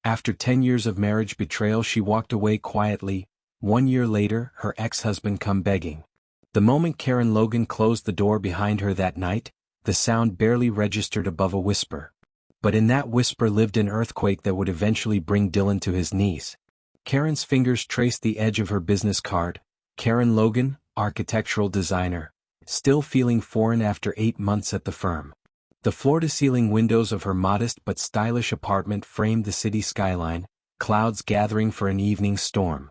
After 10 years of marriage betrayal, she walked away quietly. 1 year later, her ex-husband come begging. The moment Karen Logan closed the door behind her that night, the sound barely registered above a whisper. But in that whisper lived an earthquake that would eventually bring Dylan to his knees. Karen's fingers traced the edge of her business card. Karen Logan, architectural designer, still feeling foreign after 8 months at the firm. The floor-to-ceiling windows of her modest but stylish apartment framed the city skyline, clouds gathering for an evening storm.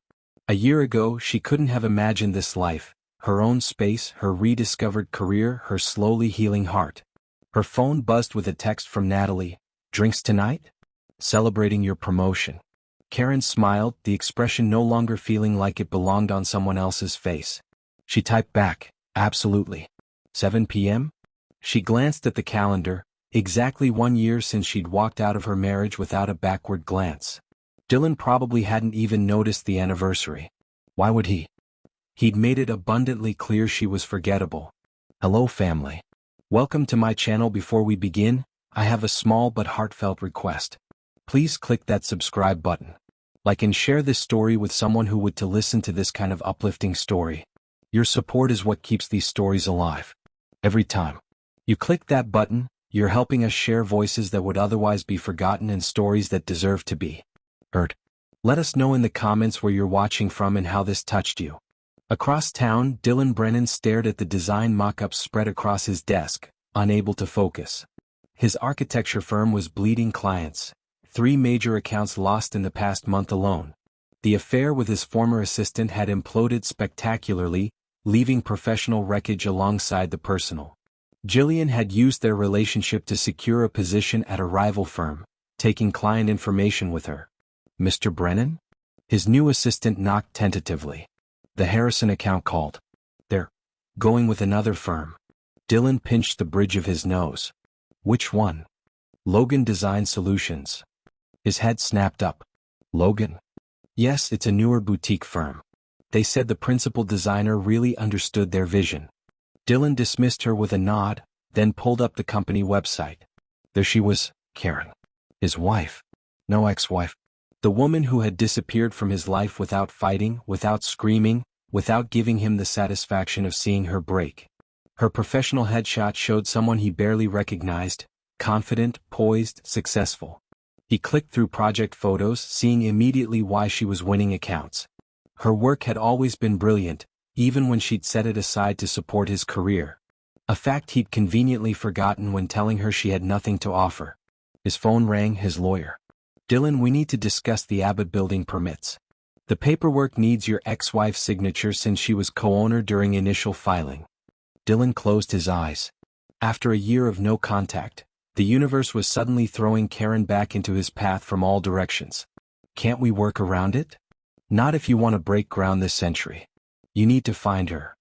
A year ago she couldn't have imagined this life, her own space, her rediscovered career, her slowly healing heart. Her phone buzzed with a text from Natalie. "Drinks tonight? Celebrating your promotion." Karen smiled, the expression no longer feeling like it belonged on someone else's face. She typed back, "Absolutely. 7 p.m.? She glanced at the calendar, exactly 1 year since she'd walked out of her marriage without a backward glance. Dylan probably hadn't even noticed the anniversary. Why would he? He'd made it abundantly clear she was forgettable. Hello family. Welcome to my channel. Before we begin, I have a small but heartfelt request. Please click that subscribe button. Like and share this story with someone who would to listen to this kind of uplifting story. Your support is what keeps these stories alive. Every time you click that button, you're helping us share voices that would otherwise be forgotten and stories that deserve to be heard. Let us know in the comments where you're watching from and how this touched you. Across town, Dylan Brennan stared at the design mock-ups spread across his desk, unable to focus. His architecture firm was bleeding clients. 3 major accounts lost in the past month alone. The affair with his former assistant had imploded spectacularly, leaving professional wreckage alongside the personal. Jillian had used their relationship to secure a position at a rival firm, taking client information with her. Mr. Brennan? His new assistant knocked tentatively. The Harrison account called. They're going with another firm. Dylan pinched the bridge of his nose. Which one? Logan Design Solutions. His head snapped up. Logan? Yes, it's a newer boutique firm. They said the principal designer really understood their vision. Dylan dismissed her with a nod, then pulled up the company website. There she was, Karen. His wife. No, ex-wife. The woman who had disappeared from his life without fighting, without screaming, without giving him the satisfaction of seeing her break. Her professional headshot showed someone he barely recognized, confident, poised, successful. He clicked through project photos, seeing immediately why she was winning accounts. Her work had always been brilliant, even when she'd set it aside to support his career. A fact he'd conveniently forgotten when telling her she had nothing to offer. His phone rang. His lawyer. Dylan, we need to discuss the Abbott building permits. The paperwork needs your ex-wife's signature since she was co-owner during initial filing. Dylan closed his eyes. After a year of no contact, the universe was suddenly throwing Karen back into his path from all directions. Can't we work around it? Not if you want to break ground this century. You need to find her.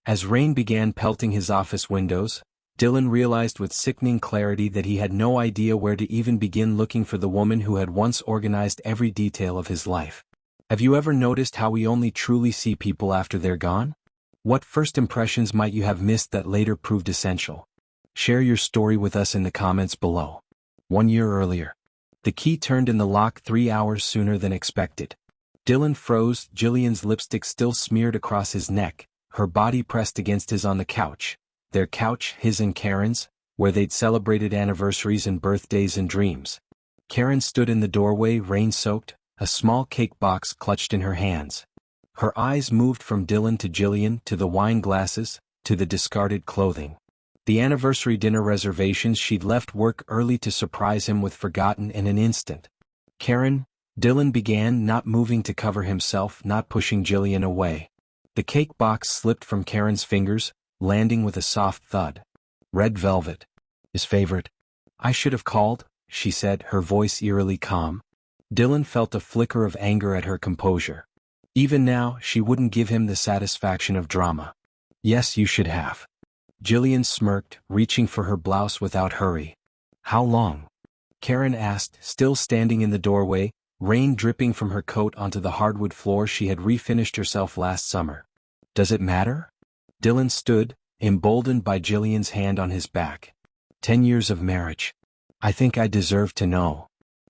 As rain began pelting his office windows, Dylan realized with sickening clarity that he had no idea where to even begin looking for the woman who had once organized every detail of his life. Have you ever noticed how we only truly see people after they're gone? What first impressions might you have missed that later proved essential? Share your story with us in the comments below. 1 year earlier. The key turned in the lock 3 hours sooner than expected. Dylan froze, Jillian's lipstick still smeared across his neck, her body pressed against his on the couch. Their couch, his and Karen's, where they'd celebrated anniversaries and birthdays and dreams. Karen stood in the doorway, rain-soaked, a small cake box clutched in her hands. Her eyes moved from Dylan to Jillian, to the wine glasses, to the discarded clothing. The anniversary dinner reservations she'd left work early to surprise him with forgotten in an instant. Karen, Dylan began, not moving to cover himself, not pushing Jillian away. The cake box slipped from Karen's fingers, landing with a soft thud. Red velvet. His favorite. I should have called, she said, her voice eerily calm. Dylan felt a flicker of anger at her composure. Even now, she wouldn't give him the satisfaction of drama. Yes, you should have. Jillian smirked, reaching for her blouse without hurry. How long? Karen asked, still standing in the doorway, rain dripping from her coat onto the hardwood floor she had refinished herself last summer. Does it matter? Dylan stood, emboldened by Jillian's hand on his back. 10 years of marriage. I think I deserve to know.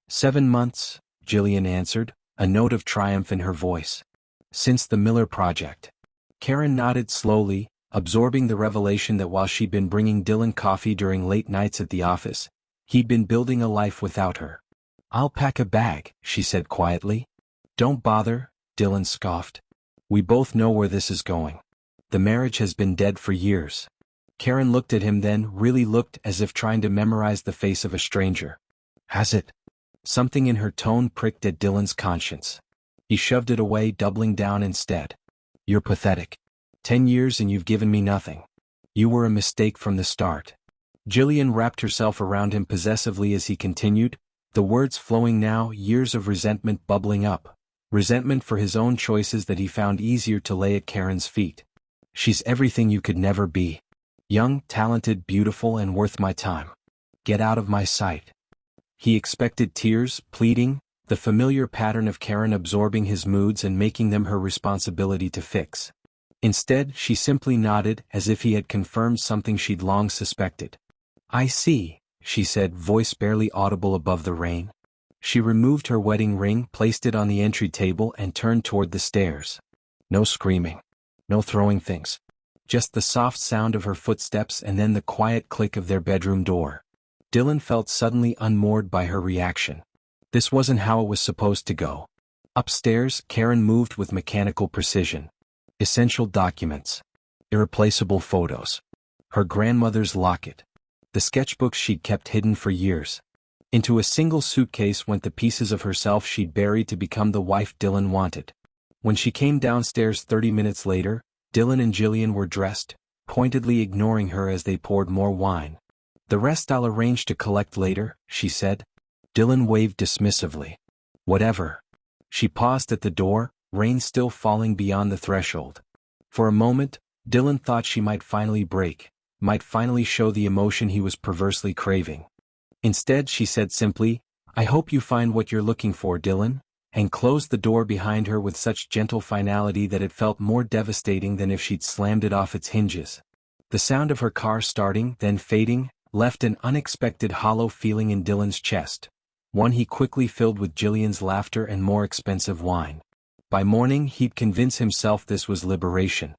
7 months, Jillian answered, a note of triumph in her voice. Since the Miller Project. Karen nodded slowly, absorbing the revelation that while she'd been bringing Dylan coffee during late nights at the office, he'd been building a life without her. I'll pack a bag, she said quietly. Don't bother, Dylan scoffed. We both know where this is going. The marriage has been dead for years. Karen looked at him, then really looked, as if trying to memorize the face of a stranger. Has it? Something in her tone pricked at Dylan's conscience. He shoved it away, doubling down instead. You're pathetic. 10 years and you've given me nothing. You were a mistake from the start. Jillian wrapped herself around him possessively as he continued, the words flowing now, years of resentment bubbling up. Resentment for his own choices that he found easier to lay at Karen's feet. She's everything you could never be. Young, talented, beautiful, and worth my time. Get out of my sight. He expected tears, pleading, the familiar pattern of Karen absorbing his moods and making them her responsibility to fix. Instead, she simply nodded, as if he had confirmed something she'd long suspected. I see, she said, voice barely audible above the rain. She removed her wedding ring, placed it on the entry table, and turned toward the stairs. No screaming. No throwing things. Just the soft sound of her footsteps and then the quiet click of their bedroom door. Dylan felt suddenly unmoored by her reaction. This wasn't how it was supposed to go. Upstairs, Karen moved with mechanical precision. Essential documents. Irreplaceable photos. Her grandmother's locket. The sketchbooks she'd kept hidden for years. Into a single suitcase went the pieces of herself she'd buried to become the wife Dylan wanted. When she came downstairs 30 minutes later, Dylan and Jillian were dressed, pointedly ignoring her as they poured more wine. The rest I'll arrange to collect later, she said. Dylan waved dismissively. Whatever. She paused at the door, rain still falling beyond the threshold. For a moment, Dylan thought she might finally break, might finally show the emotion he was perversely craving. Instead, she said simply, I hope you find what you're looking for, Dylan, and closed the door behind her with such gentle finality that it felt more devastating than if she'd slammed it off its hinges. The sound of her car starting, then fading, left an unexpected hollow feeling in Dylan's chest, one he quickly filled with Jillian's laughter and more expensive wine. By morning, he'd convince himself this was liberation.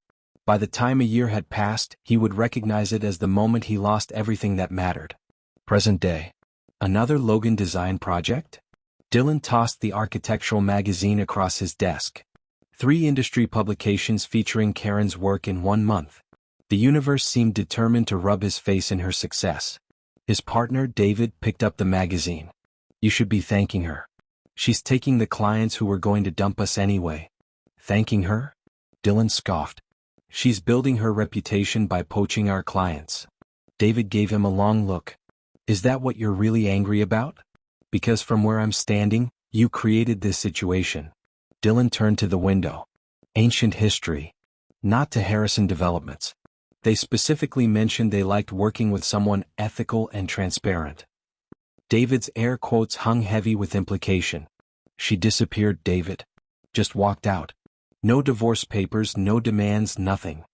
By the time a year had passed, he would recognize it as the moment he lost everything that mattered. Present day. Another Logan design project? Dylan tossed the architectural magazine across his desk. 3 industry publications featuring Karen's work in 1 month. The universe seemed determined to rub his face in her success. His partner, David, picked up the magazine. You should be thanking her. She's taking the clients who were going to dump us anyway. Thanking her? Dylan scoffed. She's building her reputation by poaching our clients. David gave him a long look. Is that what you're really angry about? Because from where I'm standing, you created this situation. Dylan turned to the window. Ancient history. Not to Harrison Developments. They specifically mentioned they liked working with someone ethical and transparent. David's air quotes hung heavy with implication. She disappeared, David. Just walked out. No divorce papers, no demands, nothing.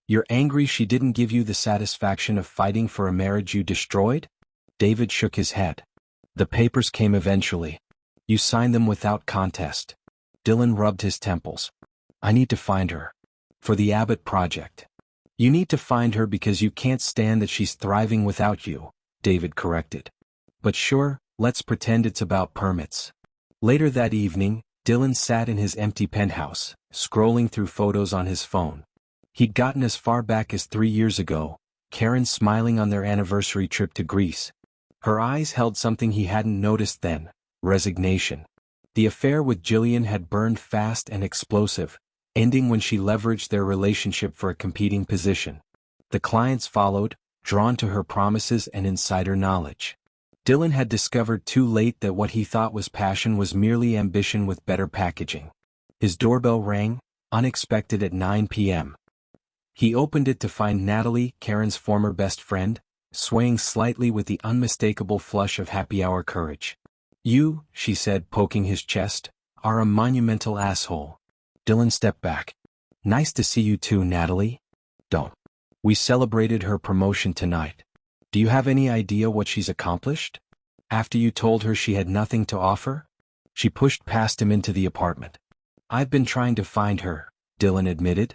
You're angry she didn't give you the satisfaction of fighting for a marriage you destroyed? David shook his head. The papers came eventually. You signed them without contest. Dylan rubbed his temples. I need to find her. For the Abbott project. You need to find her because you can't stand that she's thriving without you, David corrected. But sure, let's pretend it's about permits. Later that evening, Dylan sat in his empty penthouse, scrolling through photos on his phone. He'd gotten as far back as 3 years ago, Karen smiling on their anniversary trip to Greece. Her eyes held something he hadn't noticed then, resignation. The affair with Jillian had burned fast and explosive, ending when she leveraged their relationship for a competing position. The clients followed, drawn to her promises and insider knowledge. Dylan had discovered too late that what he thought was passion was merely ambition with better packaging. His doorbell rang, unexpected at 9 p.m. He opened it to find Natalie, Karen's former best friend, swaying slightly with the unmistakable flush of happy-hour courage. You, she said, poking his chest, are a monumental asshole. Dylan stepped back. Nice to see you too, Natalie. Don't. We celebrated her promotion tonight. Do you have any idea what she's accomplished? After you told her she had nothing to offer? She pushed past him into the apartment. I've been trying to find her, Dylan admitted.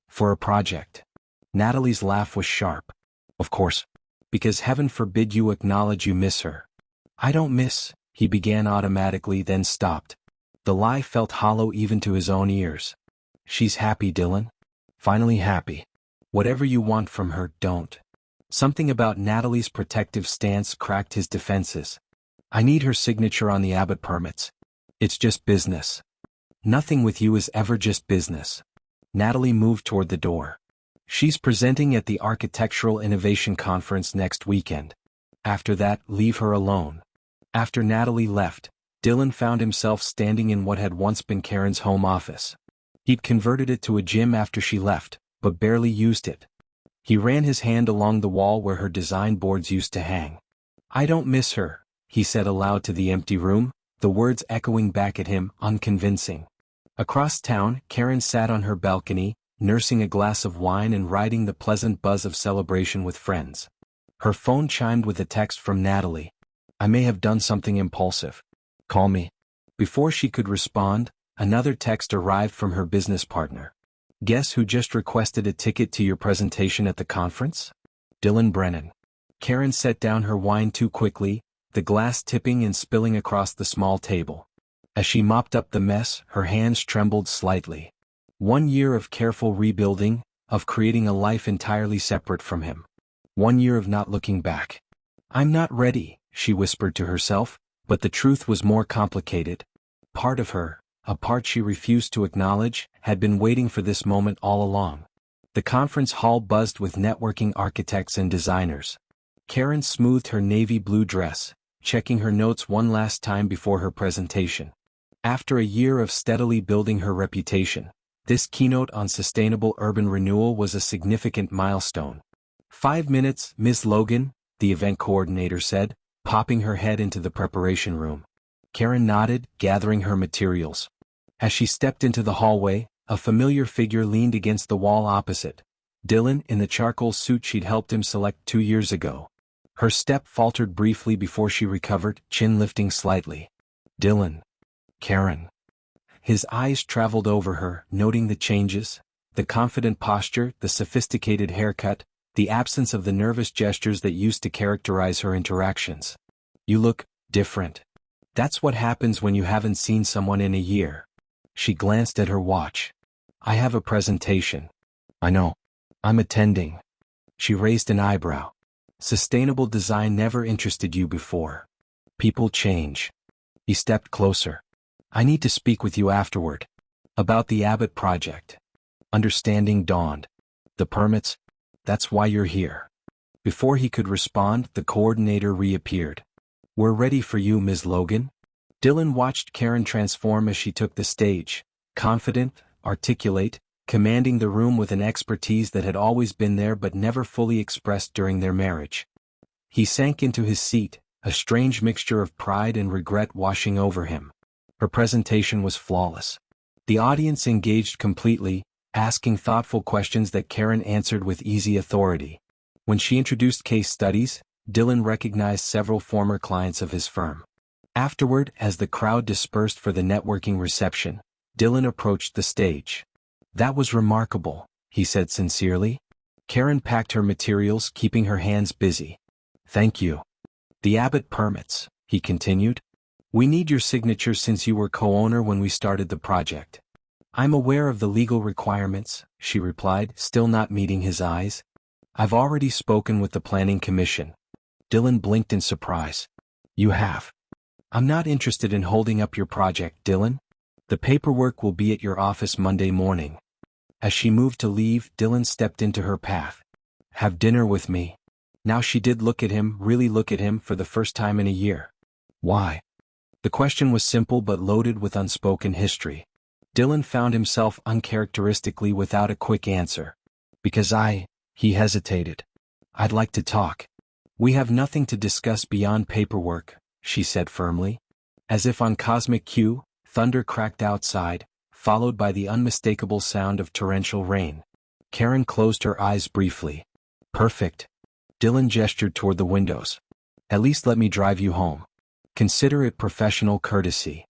For a project. Natalie's laugh was sharp. Of course. Because heaven forbid you acknowledge you miss her. I don't miss, he began automatically then stopped. The lie felt hollow even to his own ears. She's happy, Dylan. Finally happy. Whatever you want from her, don't. Something about Natalie's protective stance cracked his defenses. I need her signature on the Abbott permits. It's just business. Nothing with you is ever just business. Natalie moved toward the door. She's presenting at the Architectural Innovation Conference next weekend. After that, leave her alone. After Natalie left, Dylan found himself standing in what had once been Karen's home office. He'd converted it to a gym after she left, but barely used it. He ran his hand along the wall where her design boards used to hang. I don't miss her, he said aloud to the empty room, the words echoing back at him, unconvincing. Across town, Karen sat on her balcony, nursing a glass of wine and riding the pleasant buzz of celebration with friends. Her phone chimed with a text from Natalie. I may have done something impulsive. Call me. Before she could respond, another text arrived from her business partner. Guess who just requested a ticket to your presentation at the conference? Dylan Brennan. Karen set down her wine too quickly, the glass tipping and spilling across the small table. As she mopped up the mess, her hands trembled slightly. 1 year of careful rebuilding, of creating a life entirely separate from him. 1 year of not looking back. I'm not ready, she whispered to herself, but the truth was more complicated. Part of her, a part she refused to acknowledge, had been waiting for this moment all along. The conference hall buzzed with networking architects and designers. Karen smoothed her navy blue dress, checking her notes one last time before her presentation. After a year of steadily building her reputation, this keynote on sustainable urban renewal was a significant milestone. 5 minutes, Ms. Logan, the event coordinator said, popping her head into the preparation room. Karen nodded, gathering her materials. As she stepped into the hallway, a familiar figure leaned against the wall opposite. Dylan, in the charcoal suit she'd helped him select 2 years ago. Her step faltered briefly before she recovered, chin lifting slightly. Dylan. Karen. His eyes traveled over her, noting the changes, the confident posture, the sophisticated haircut, the absence of the nervous gestures that used to characterize her interactions. You look different. That's what happens when you haven't seen someone in a year. She glanced at her watch. I have a presentation. I know. I'm attending. She raised an eyebrow. Sustainable design never interested you before. People change. He stepped closer. I need to speak with you afterward. About the Abbott project. Understanding dawned. The permits? That's why you're here. Before he could respond, the coordinator reappeared. We're ready for you, Ms. Logan. Dylan watched Karen transform as she took the stage, confident, articulate, commanding the room with an expertise that had always been there but never fully expressed during their marriage. He sank into his seat, a strange mixture of pride and regret washing over him. Her presentation was flawless. The audience engaged completely, asking thoughtful questions that Karen answered with easy authority. When she introduced case studies, Dylan recognized several former clients of his firm. Afterward, as the crowd dispersed for the networking reception, Dylan approached the stage. That was remarkable, he said sincerely. Karen packed her materials, keeping her hands busy. Thank you. The Abbott permits, he continued. We need your signature since you were co-owner when we started the project. I'm aware of the legal requirements, she replied, still not meeting his eyes. I've already spoken with the Planning Commission. Dylan blinked in surprise. You have. I'm not interested in holding up your project, Dylan. The paperwork will be at your office Monday morning. As she moved to leave, Dylan stepped into her path. Have dinner with me. Now she did look at him, really look at him for the first time in a year. Why? The question was simple but loaded with unspoken history. Dylan found himself uncharacteristically without a quick answer. Because he hesitated. I'd like to talk. We have nothing to discuss beyond paperwork, she said firmly. As if on cosmic cue, thunder cracked outside, followed by the unmistakable sound of torrential rain. Karen closed her eyes briefly. Perfect. Dylan gestured toward the windows. At least let me drive you home. Consider it professional courtesy.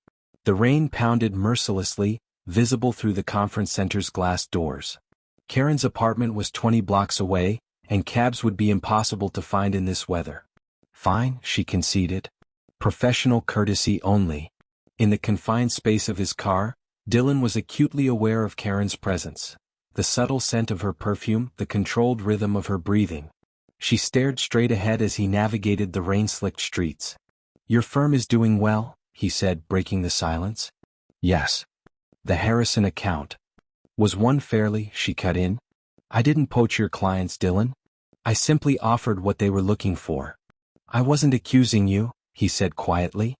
The rain pounded mercilessly, visible through the conference center's glass doors. Karen's apartment was 20 blocks away, and cabs would be impossible to find in this weather. Fine, she conceded. Professional courtesy only. In the confined space of his car, Dylan was acutely aware of Karen's presence. The subtle scent of her perfume, the controlled rhythm of her breathing. She stared straight ahead as he navigated the rain-slicked streets. "Your firm is doing well," he said, breaking the silence. "Yes. The Harrison account. Was won fairly," she cut in. "I didn't poach your clients, Dylan. I simply offered what they were looking for." "I wasn't accusing you," he said quietly.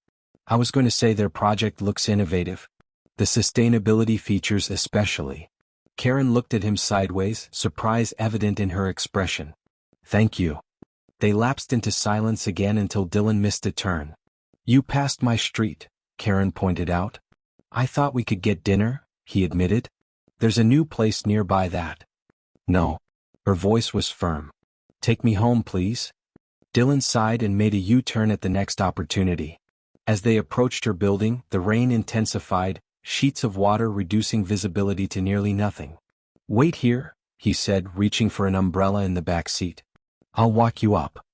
"I was going to say their project looks innovative. The sustainability features especially." Karen looked at him sideways, surprise evident in her expression. "Thank you." They lapsed into silence again until Dylan missed a turn. "You passed my street," Karen pointed out. "I thought we could get dinner," he admitted. "There's a new place nearby that." "No." Her voice was firm. "Take me home, please." Dylan sighed and made a U-turn at the next opportunity. As they approached her building, the rain intensified, sheets of water reducing visibility to nearly nothing. "Wait here," he said, reaching for an umbrella in the back seat. "I'll walk you up."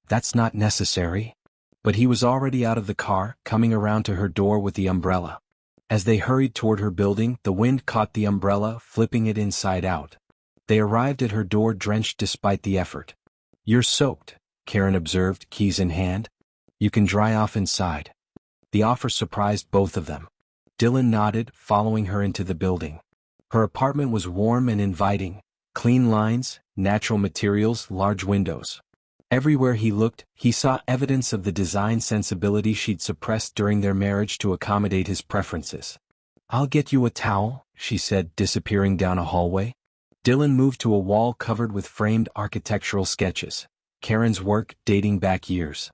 "That's not necessary." But he was already out of the car, coming around to her door with the umbrella. As they hurried toward her building, the wind caught the umbrella, flipping it inside out. They arrived at her door drenched despite the effort. "You're soaked," Karen observed, keys in hand. "You can dry off inside." The offer surprised both of them. Dylan nodded, following her into the building. Her apartment was warm and inviting. Clean lines, natural materials, large windows. Everywhere he looked, he saw evidence of the design sensibility she'd suppressed during their marriage to accommodate his preferences. "I'll get you a towel," she said, disappearing down a hallway. Dylan moved to a wall covered with framed architectural sketches. Karen's work dating back years.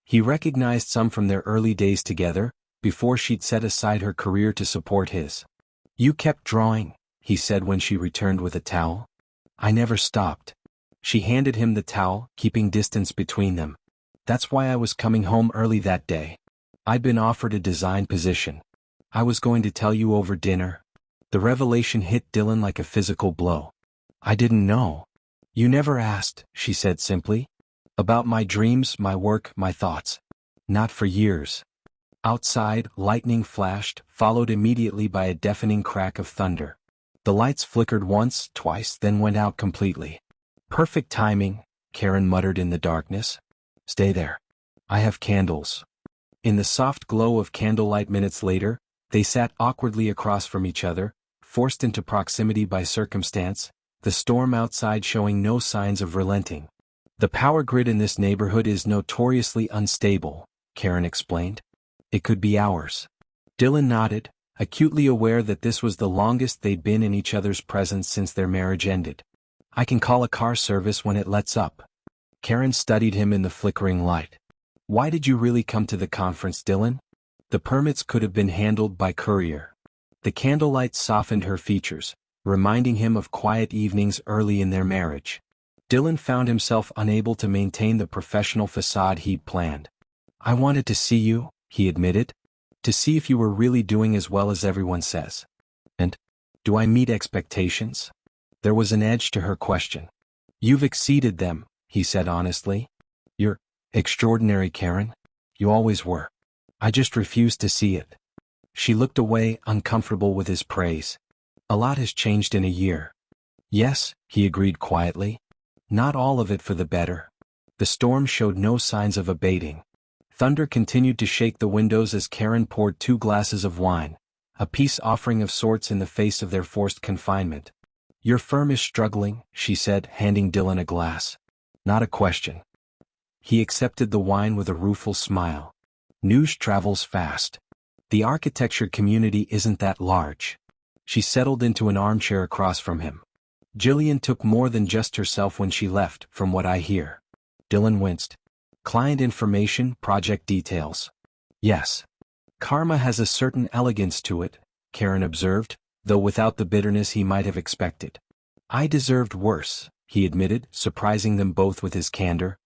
He recognized some from their early days together, before she'd set aside her career to support his. "You kept drawing," he said when she returned with a towel. "I never stopped." She handed him the towel, keeping distance between them. "That's why I was coming home early that day. I'd been offered a design position. I was going to tell you over dinner." The revelation hit Dylan like a physical blow. "I didn't know." "You never asked," she said simply. "About my dreams, my work, my thoughts." "Not for years." Outside, lightning flashed, followed immediately by a deafening crack of thunder. The lights flickered once, twice, then went out completely. "Perfect timing," Karen muttered in the darkness. "Stay there. I have candles." In the soft glow of candlelight minutes later, they sat awkwardly across from each other, forced into proximity by circumstance, the storm outside showing no signs of relenting. "The power grid in this neighborhood is notoriously unstable," Karen explained. "It could be hours." Dylan nodded, acutely aware that this was the longest they'd been in each other's presence since their marriage ended. "I can call a car service when it lets up." Karen studied him in the flickering light. "Why did you really come to the conference, Dylan?" "The permits could have been handled by courier." The candlelight softened her features, reminding him of quiet evenings early in their marriage. Dylan found himself unable to maintain the professional facade he'd planned. "I wanted to see you," he admitted. "To see if you were really doing as well as everyone says." "And do I meet expectations?" There was an edge to her question. "You've exceeded them," he said honestly. "You're extraordinary, Karen. You always were. I just refuse to see it." She looked away, uncomfortable with his praise. "A lot has changed in a year." "Yes," he agreed quietly. "Not all of it for the better." The storm showed no signs of abating. Thunder continued to shake the windows as Karen poured 2 glasses of wine, a peace offering of sorts in the face of their forced confinement. "Your firm is struggling," she said, handing Dylan a glass. "Not a question." He accepted the wine with a rueful smile. "News travels fast. The architecture community isn't that large." She settled into an armchair across from him. "Jillian took more than just herself when she left, from what I hear." Dylan winced. "Client information, project details." "Yes. Karma has a certain elegance to it," Karen observed, though without the bitterness he might have expected. "I deserved worse," he admitted, surprising them both with his candor.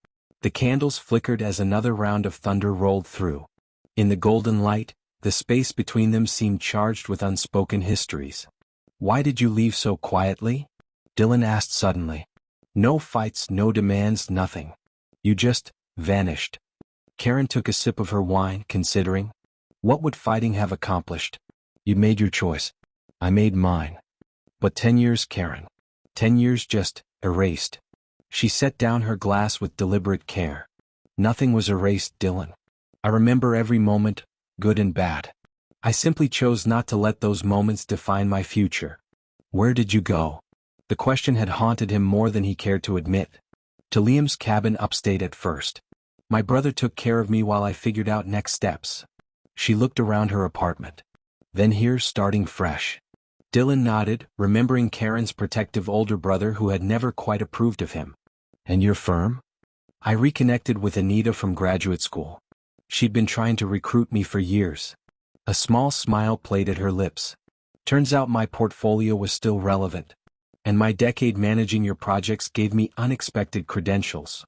The candles flickered as another round of thunder rolled through. In the golden light, The space between them seemed charged with unspoken histories. "Why did you leave so quietly?" Dylan asked suddenly. "No fights, no demands, nothing. You just vanished." Karen took a sip of her wine, considering. What would fighting have accomplished? "You made your choice. I made mine. But 10 years, Karen. 10 years just erased." She set down her glass with deliberate care. "Nothing was erased, Dylan. I remember every moment, good and bad. I simply chose not to let those moments define my future." "Where did you go?" The question had haunted him more than he cared to admit. "To Liam's cabin upstate at first. My brother took care of me while I figured out next steps." She looked around her apartment. "Then here, starting fresh." Dylan nodded, remembering Karen's protective older brother who had never quite approved of him. "And your firm?" "I reconnected with Anita from graduate school. She'd been trying to recruit me for years." A small smile played at her lips. "Turns out my portfolio was still relevant. And my decade managing your projects gave me unexpected credentials."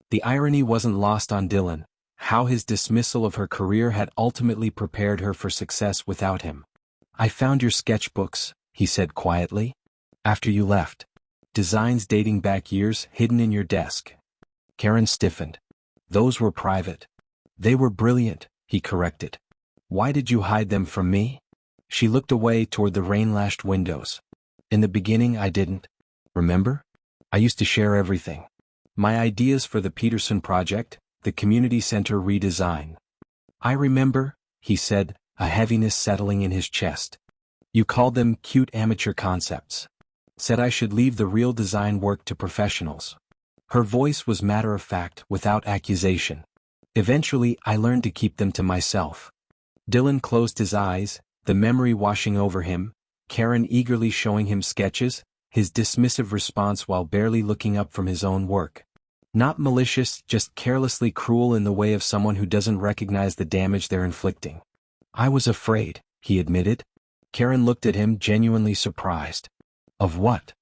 The irony wasn't lost on Dylan, how his dismissal of her career had ultimately prepared her for success without him. "I found your sketchbooks," he said quietly. "After you left. Designs dating back years hidden in your desk." Karen stiffened. "Those were private." "They were brilliant," he corrected. "Why did you hide them from me?" She looked away toward the rain-lashed windows. "In the beginning I didn't. Remember? I used to share everything. My ideas for the Peterson project, the community center redesign." "I remember," he said, a heaviness settling in his chest. "You called them cute amateur concepts. Said I should leave the real design work to professionals." Her voice was matter-of-fact, without accusation. "Eventually I learned to keep them to myself." Dylan closed his eyes, the memory washing over him, Karen eagerly showing him sketches, his dismissive response while barely looking up from his own work. Not malicious, just carelessly cruel in the way of someone who doesn't recognize the damage they're inflicting. "I was afraid," he admitted. Karen looked at him, genuinely surprised. "Of what?"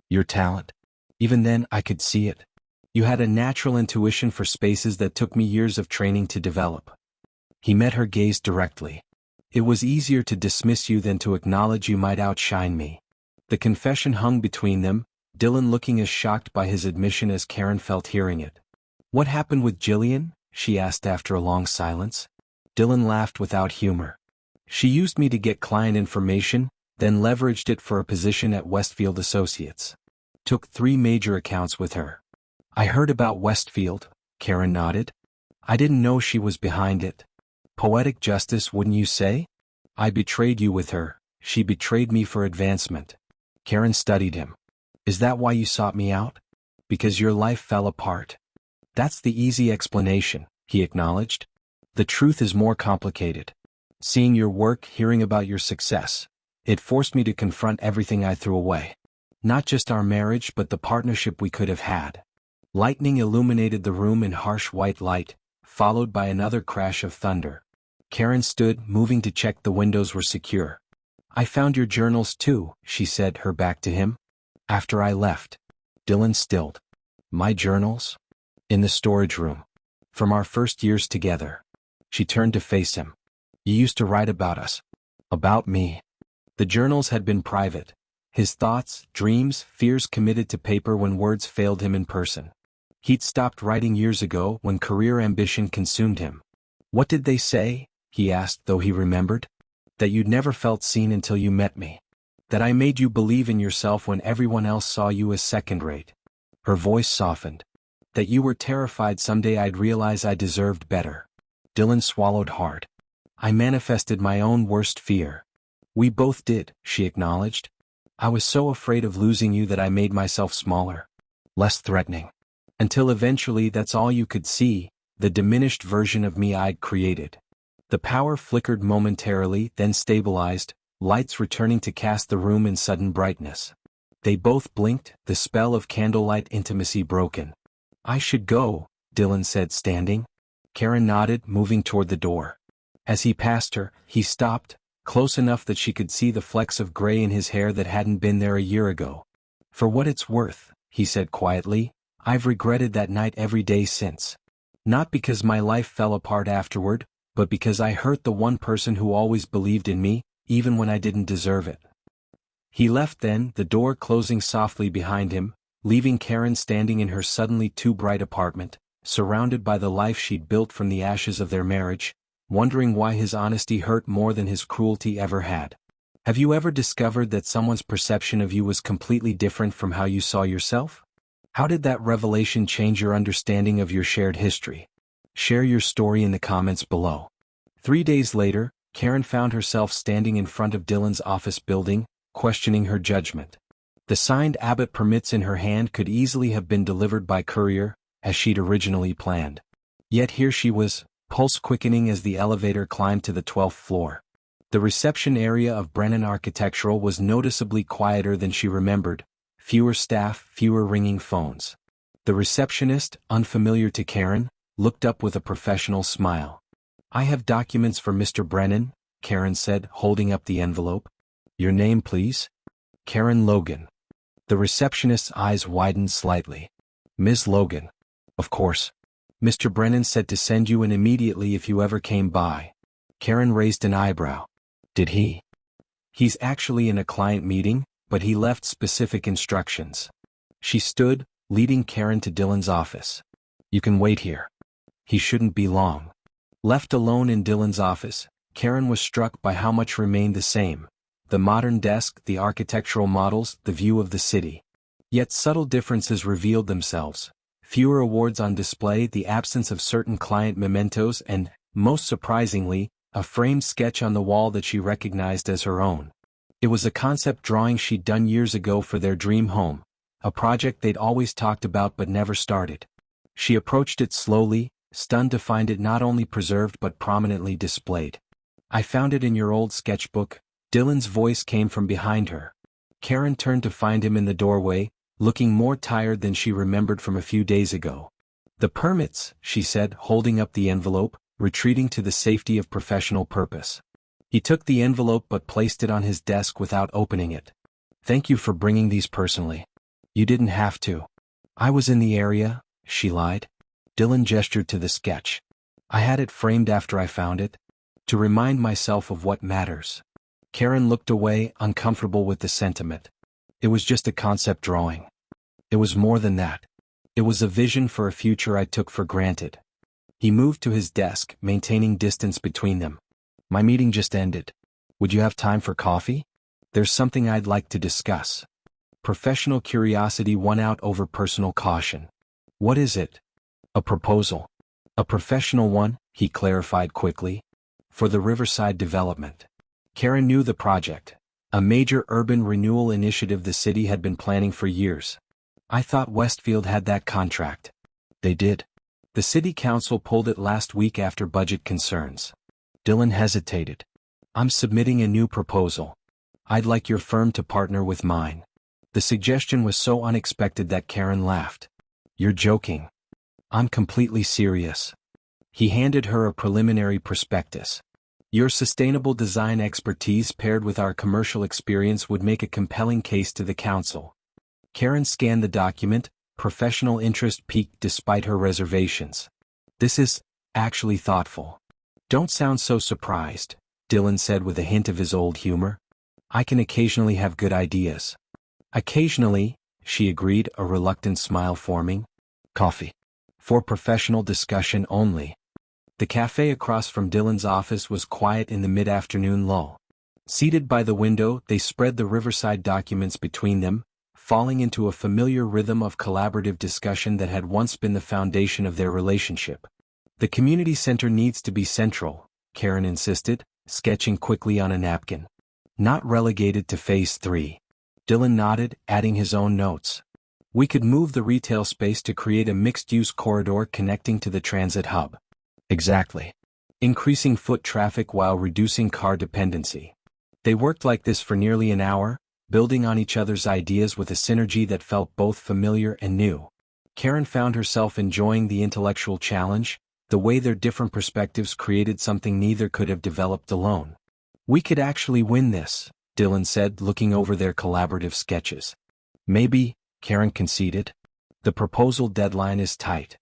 "Your talent. Even then I could see it. You had a natural intuition for spaces that took me years of training to develop." He met her gaze directly. "It was easier to dismiss you than to acknowledge you might outshine me." The confession hung between them, Dylan looking as shocked by his admission as Karen felt hearing it. "What happened with Jillian?" she asked after a long silence. Dylan laughed without humor. "She used me to get client information, then leveraged it for a position at Westfield Associates. Took 3 major accounts with her." "I heard about Westfield," Karen nodded. "I didn't know she was behind it." "Poetic justice, wouldn't you say? I betrayed you with her, she betrayed me for advancement." Karen studied him. "Is that why you sought me out? Because your life fell apart?" "That's the easy explanation," he acknowledged. "The truth is more complicated. Seeing your work, hearing about your success, it forced me to confront everything I threw away. Not just our marriage but the partnership we could have had." Lightning illuminated the room in harsh white light, followed by another crash of thunder. Karen stood, moving to check the windows were secure. "I found your journals too," she said, her back to him. "After I left." Dylan stilled. "My journals?" "In the storage room. From our first years together." She turned to face him. "You used to write about us." "About me." The journals had been private. His thoughts, dreams, fears committed to paper when words failed him in person. He'd stopped writing years ago when career ambition consumed him. "What did they say?" he asked, though he remembered. "That you'd never felt seen until you met me. That I made you believe in yourself when everyone else saw you as second-rate." Her voice softened. "That you were terrified someday I'd realize I deserved better." Dylan swallowed hard. "I manifested my own worst fear." "We both did," she acknowledged. "I was so afraid of losing you that I made myself smaller. Less threatening. Until eventually that's all you could see, the diminished version of me I'd created." The power flickered momentarily, then stabilized, lights returning to cast the room in sudden brightness. They both blinked, the spell of candlelight intimacy broken. "I should go," Dylan said, standing. Karen nodded, moving toward the door. As he passed her, he stopped, close enough that she could see the flecks of gray in his hair that hadn't been there a year ago. "For what it's worth," he said quietly, "I've regretted that night every day since. Not because my life fell apart afterward, but because I hurt the one person who always believed in me, even when I didn't deserve it. He left then, the door closing softly behind him, leaving Karen standing in her suddenly too bright apartment, surrounded by the life she'd built from the ashes of their marriage, wondering why his honesty hurt more than his cruelty ever had. Have you ever discovered that someone's perception of you was completely different from how you saw yourself? How did that revelation change your understanding of your shared history? Share your story in the comments below. 3 days later, Karen found herself standing in front of Dylan's office building, questioning her judgment. The signed Abbott permits in her hand could easily have been delivered by courier, as she'd originally planned. Yet here she was, pulse quickening as the elevator climbed to the 12th floor. The reception area of Brennan Architectural was noticeably quieter than she remembered, fewer staff, fewer ringing phones. The receptionist, unfamiliar to Karen, looked up with a professional smile. "I have documents for Mr. Brennan," Karen said, holding up the envelope. "Your name, please?" "Karen Logan." The receptionist's eyes widened slightly. "Ms. Logan. Of course. Mr. Brennan said to send you in immediately if you ever came by." Karen raised an eyebrow. "Did he?" "He's actually in a client meeting, but he left specific instructions." She stood, leading Karen to Dylan's office. "You can wait here. He shouldn't be long." Left alone in Dylan's office, Karen was struck by how much remained the same. The modern desk, the architectural models, the view of the city. Yet subtle differences revealed themselves. Fewer awards on display, the absence of certain client mementos, and, most surprisingly, a framed sketch on the wall that she recognized as her own. It was a concept drawing she'd done years ago for their dream home, a project they'd always talked about but never started. She approached it slowly, stunned to find it not only preserved but prominently displayed. "I found it in your old sketchbook," Dylan's voice came from behind her. Karen turned to find him in the doorway, looking more tired than she remembered from a few days ago. "The permits," she said, holding up the envelope, retreating to the safety of professional purpose. He took the envelope but placed it on his desk without opening it. "Thank you for bringing these personally. You didn't have to." "I was in the area," she lied. Dylan gestured to the sketch. "I had it framed after I found it, to remind myself of what matters." Karen looked away, uncomfortable with the sentiment. It was just a concept drawing. It was more than that. It was a vision for a future I took for granted. He moved to his desk, maintaining distance between them. "My meeting just ended. Would you have time for coffee? There's something I'd like to discuss." Professional curiosity won out over personal caution. "What is it?" "A proposal." "A professional one," he clarified quickly. "For the Riverside development." Karen knew the project. A major urban renewal initiative the city had been planning for years. "I thought Westfield had that contract." "They did. The city council pulled it last week after budget concerns." Dylan hesitated. "I'm submitting a new proposal. I'd like your firm to partner with mine." The suggestion was so unexpected that Karen laughed. "You're joking." "I'm completely serious." He handed her a preliminary prospectus. "Your sustainable design expertise paired with our commercial experience would make a compelling case to the council." Karen scanned the document, professional interest piqued despite her reservations. "This is actually thoughtful." "Don't sound so surprised," Dylan said with a hint of his old humor. "I can occasionally have good ideas." "Occasionally," she agreed, a reluctant smile forming. "Coffee. For professional discussion only." The cafe across from Dylan's office was quiet in the mid-afternoon lull. Seated by the window, they spread the Riverside documents between them, falling into a familiar rhythm of collaborative discussion that had once been the foundation of their relationship. "The community center needs to be central," Karen insisted, sketching quickly on a napkin. "Not relegated to Phase 3. Dylan nodded, adding his own notes. "We could move the retail space to create a mixed-use corridor connecting to the transit hub." "Exactly. Increasing foot traffic while reducing car dependency." They worked like this for nearly an hour, building on each other's ideas with a synergy that felt both familiar and new. Karen found herself enjoying the intellectual challenge, the way their different perspectives created something neither could have developed alone. "We could actually win this," Dylan said, looking over their collaborative sketches. "Maybe," Karen conceded. "The proposal deadline is tight.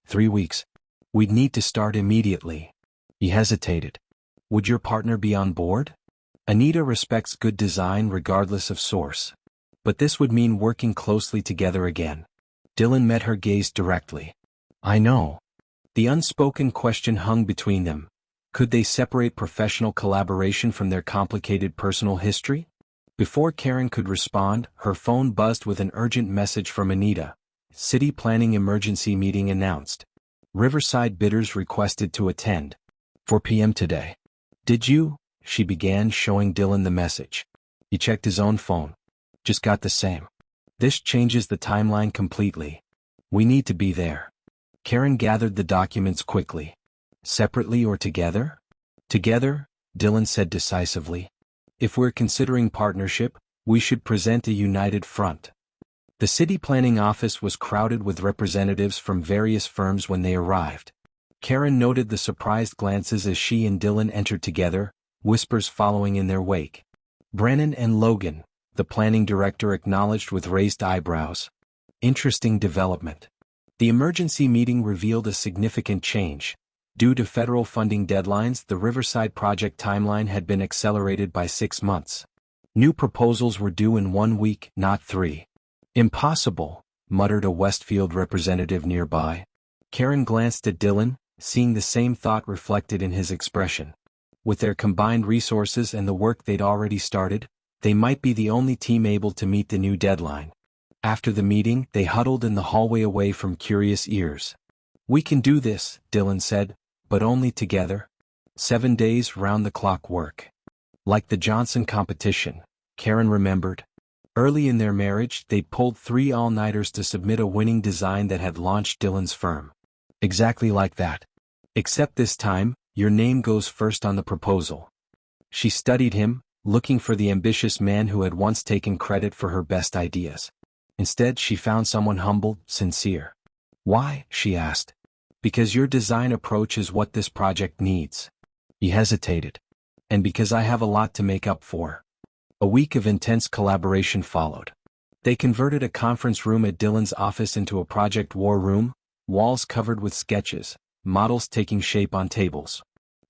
3 weeks. We'd need to start immediately." He hesitated. Would your partner be on board? Anita respects good design regardless of source. But this would mean working closely together again. Dylan met her gaze directly. I know. The unspoken question hung between them. Could they separate professional collaboration from their complicated personal history? Before Karen could respond, her phone buzzed with an urgent message from Anita. City Planning Emergency Meeting announced. Riverside bidders requested to attend. 4 p.m. today. Did you? She began, showing Dylan the message. He checked his own phone. Just got the same. This changes the timeline completely. We need to be there. Karen gathered the documents quickly. Separately or together? Together, Dylan said decisively. If we're considering partnership, we should present a united front. The city planning office was crowded with representatives from various firms when they arrived. Karen noted the surprised glances as she and Dylan entered together, whispers following in their wake. Brennan and Logan, the planning director, acknowledged with raised eyebrows. Interesting development. The emergency meeting revealed a significant change. Due to federal funding deadlines, the Riverside project timeline had been accelerated by 6 months. New proposals were due in 1 week, not 3. Impossible, muttered a Westfield representative nearby. Karen glanced at Dylan, seeing the same thought reflected in his expression. With their combined resources and the work they'd already started, they might be the only team able to meet the new deadline. After the meeting, they huddled in the hallway away from curious ears. We can do this, Dylan said, but only together. 7 days round-the-clock work. Like the Johnson competition, Karen remembered. Early in their marriage, they'd pulled 3 all-nighters to submit a winning design that had launched Dylan's firm. Exactly like that. Except this time, your name goes first on the proposal. She studied him, looking for the ambitious man who had once taken credit for her best ideas. Instead, she found someone humble, sincere. Why? She asked. Because your design approach is what this project needs. He hesitated. And because I have a lot to make up for. A week of intense collaboration followed. They converted a conference room at Dylan's office into a project war room, walls covered with sketches, models taking shape on tables.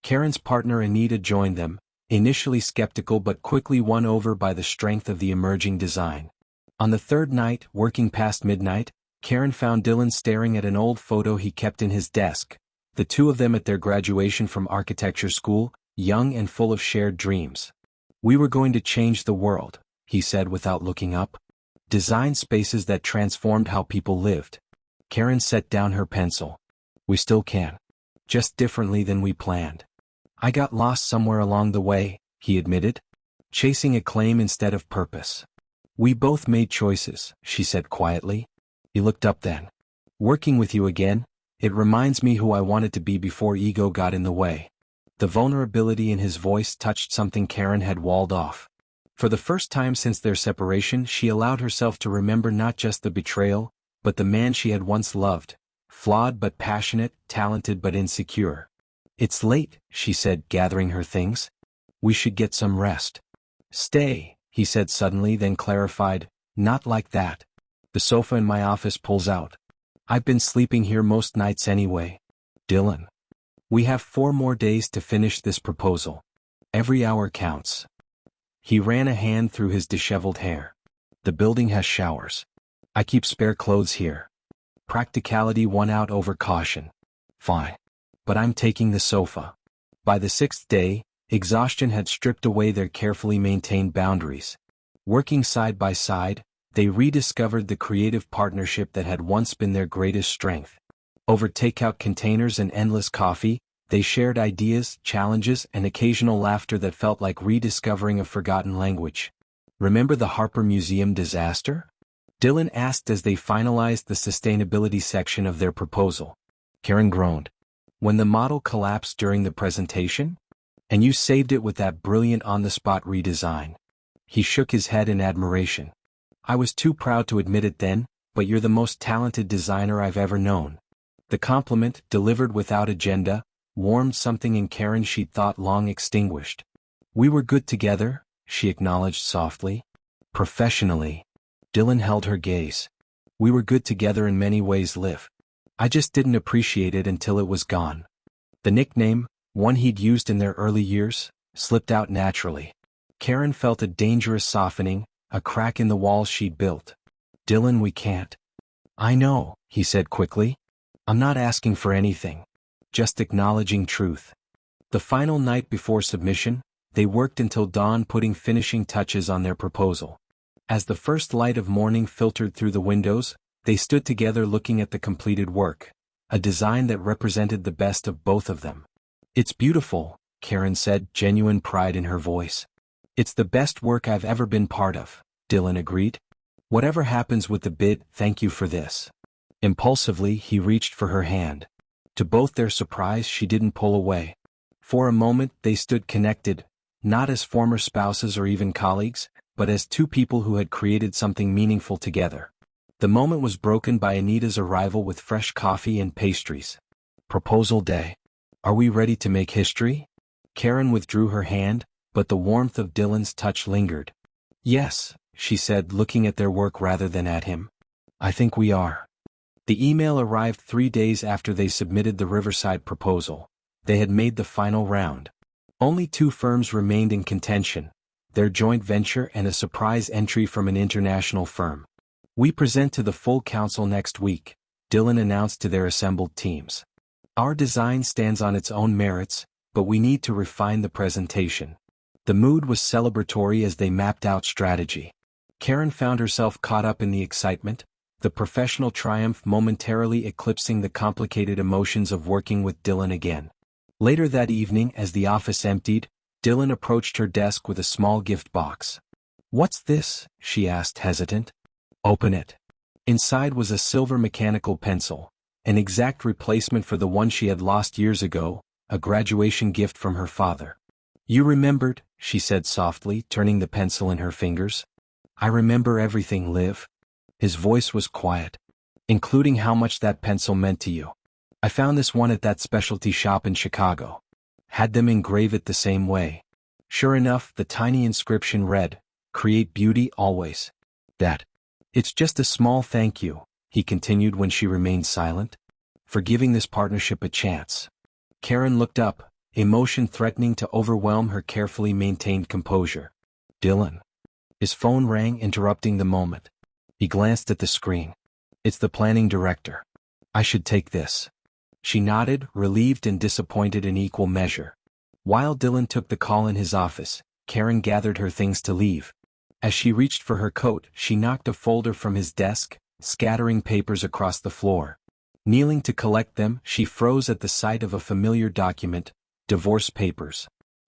Karen's partner Anita joined them, initially skeptical but quickly won over by the strength of the emerging design. On the 3rd night, working past midnight, Karen found Dylan staring at an old photo he kept in his desk, the two of them at their graduation from architecture school, young and full of shared dreams. We were going to change the world, he said without looking up. Design spaces that transformed how people lived. Karen set down her pencil. We still can. Just differently than we planned. I got lost somewhere along the way, he admitted. Chasing acclaim instead of purpose. We both made choices, she said quietly. He looked up then. Working with you again, it reminds me who I wanted to be before ego got in the way. The vulnerability in his voice touched something Karen had walled off. For the first time since their separation, she allowed herself to remember not just the betrayal, but the man she had once loved. Flawed but passionate, talented but insecure. It's late, she said, gathering her things. We should get some rest. Stay, he said suddenly, then clarified, not like that. The sofa in my office pulls out. I've been sleeping here most nights anyway. Dylan. We have 4 more days to finish this proposal. Every hour counts. He ran a hand through his disheveled hair. The building has showers. I keep spare clothes here. Practicality won out over caution. Fine. But I'm taking the sofa. By the 6th day, exhaustion had stripped away their carefully maintained boundaries. Working side by side, they rediscovered the creative partnership that had once been their greatest strength. Over takeout containers and endless coffee, they shared ideas, challenges, and occasional laughter that felt like rediscovering a forgotten language. Remember the Harper Museum disaster? Dylan asked as they finalized the sustainability section of their proposal. Karen groaned. When the model collapsed during the presentation? And you saved it with that brilliant on-the-spot redesign. He shook his head in admiration. I was too proud to admit it then, but you're the most talented designer I've ever known. The compliment, delivered without agenda, warmed something in Karen she'd thought long extinguished. We were good together, she acknowledged softly. Professionally. Dylan held her gaze. We were good together in many ways, Liv. I just didn't appreciate it until it was gone. The nickname, one he'd used in their early years, slipped out naturally. Karen felt a dangerous softening, a crack in the walls she'd built. "Dylan, we can't." "I know," he said quickly. "I'm not asking for anything. Just acknowledging truth." The final night before submission, they worked until dawn, putting finishing touches on their proposal. As the first light of morning filtered through the windows, they stood together looking at the completed work, a design that represented the best of both of them. "It's beautiful," Karen said, genuine pride in her voice. "It's the best work I've ever been part of," Dylan agreed. "Whatever happens with the bid, thank you for this." Impulsively, he reached for her hand. To both their surprise, she didn't pull away. For a moment, they stood connected, not as former spouses or even colleagues, but as two people who had created something meaningful together. The moment was broken by Anita's arrival with fresh coffee and pastries. "Proposal day. Are we ready to make history?" Karen withdrew her hand, but the warmth of Dylan's touch lingered. "Yes," she said, looking at their work rather than at him. "I think we are." The email arrived 3 days after they submitted the Riverside proposal. They had made the final round. Only 2 firms remained in contention, their joint venture and a surprise entry from an international firm. "We present to the full council next week," Dylan announced to their assembled teams. "Our design stands on its own merits, but we need to refine the presentation." The mood was celebratory as they mapped out strategy. Karen found herself caught up in the excitement, the professional triumph momentarily eclipsing the complicated emotions of working with Dylan again. Later that evening, as the office emptied, Dylan approached her desk with a small gift box. "What's this?" she asked, hesitant. "Open it." Inside was a silver mechanical pencil, an exact replacement for the one she had lost years ago, a graduation gift from her father. "You remembered," she said softly, turning the pencil in her fingers. "I remember everything, Liv." His voice was quiet. "Including how much that pencil meant to you. I found this one at that specialty shop in Chicago. Had them engrave it the same way." Sure enough, the tiny inscription read, "Create beauty always." "That. It's just a small thank you," he continued when she remained silent, "for giving this partnership a chance." Karen looked up, emotion threatening to overwhelm her carefully maintained composure. "Dylan." His phone rang, interrupting the moment. He glanced at the screen. "It's the planning director. I should take this." She nodded, relieved and disappointed in equal measure. While Dylan took the call in his office, Karen gathered her things to leave. As she reached for her coat, she knocked a folder from his desk, scattering papers across the floor. Kneeling to collect them, she froze at the sight of a familiar document, divorce papers.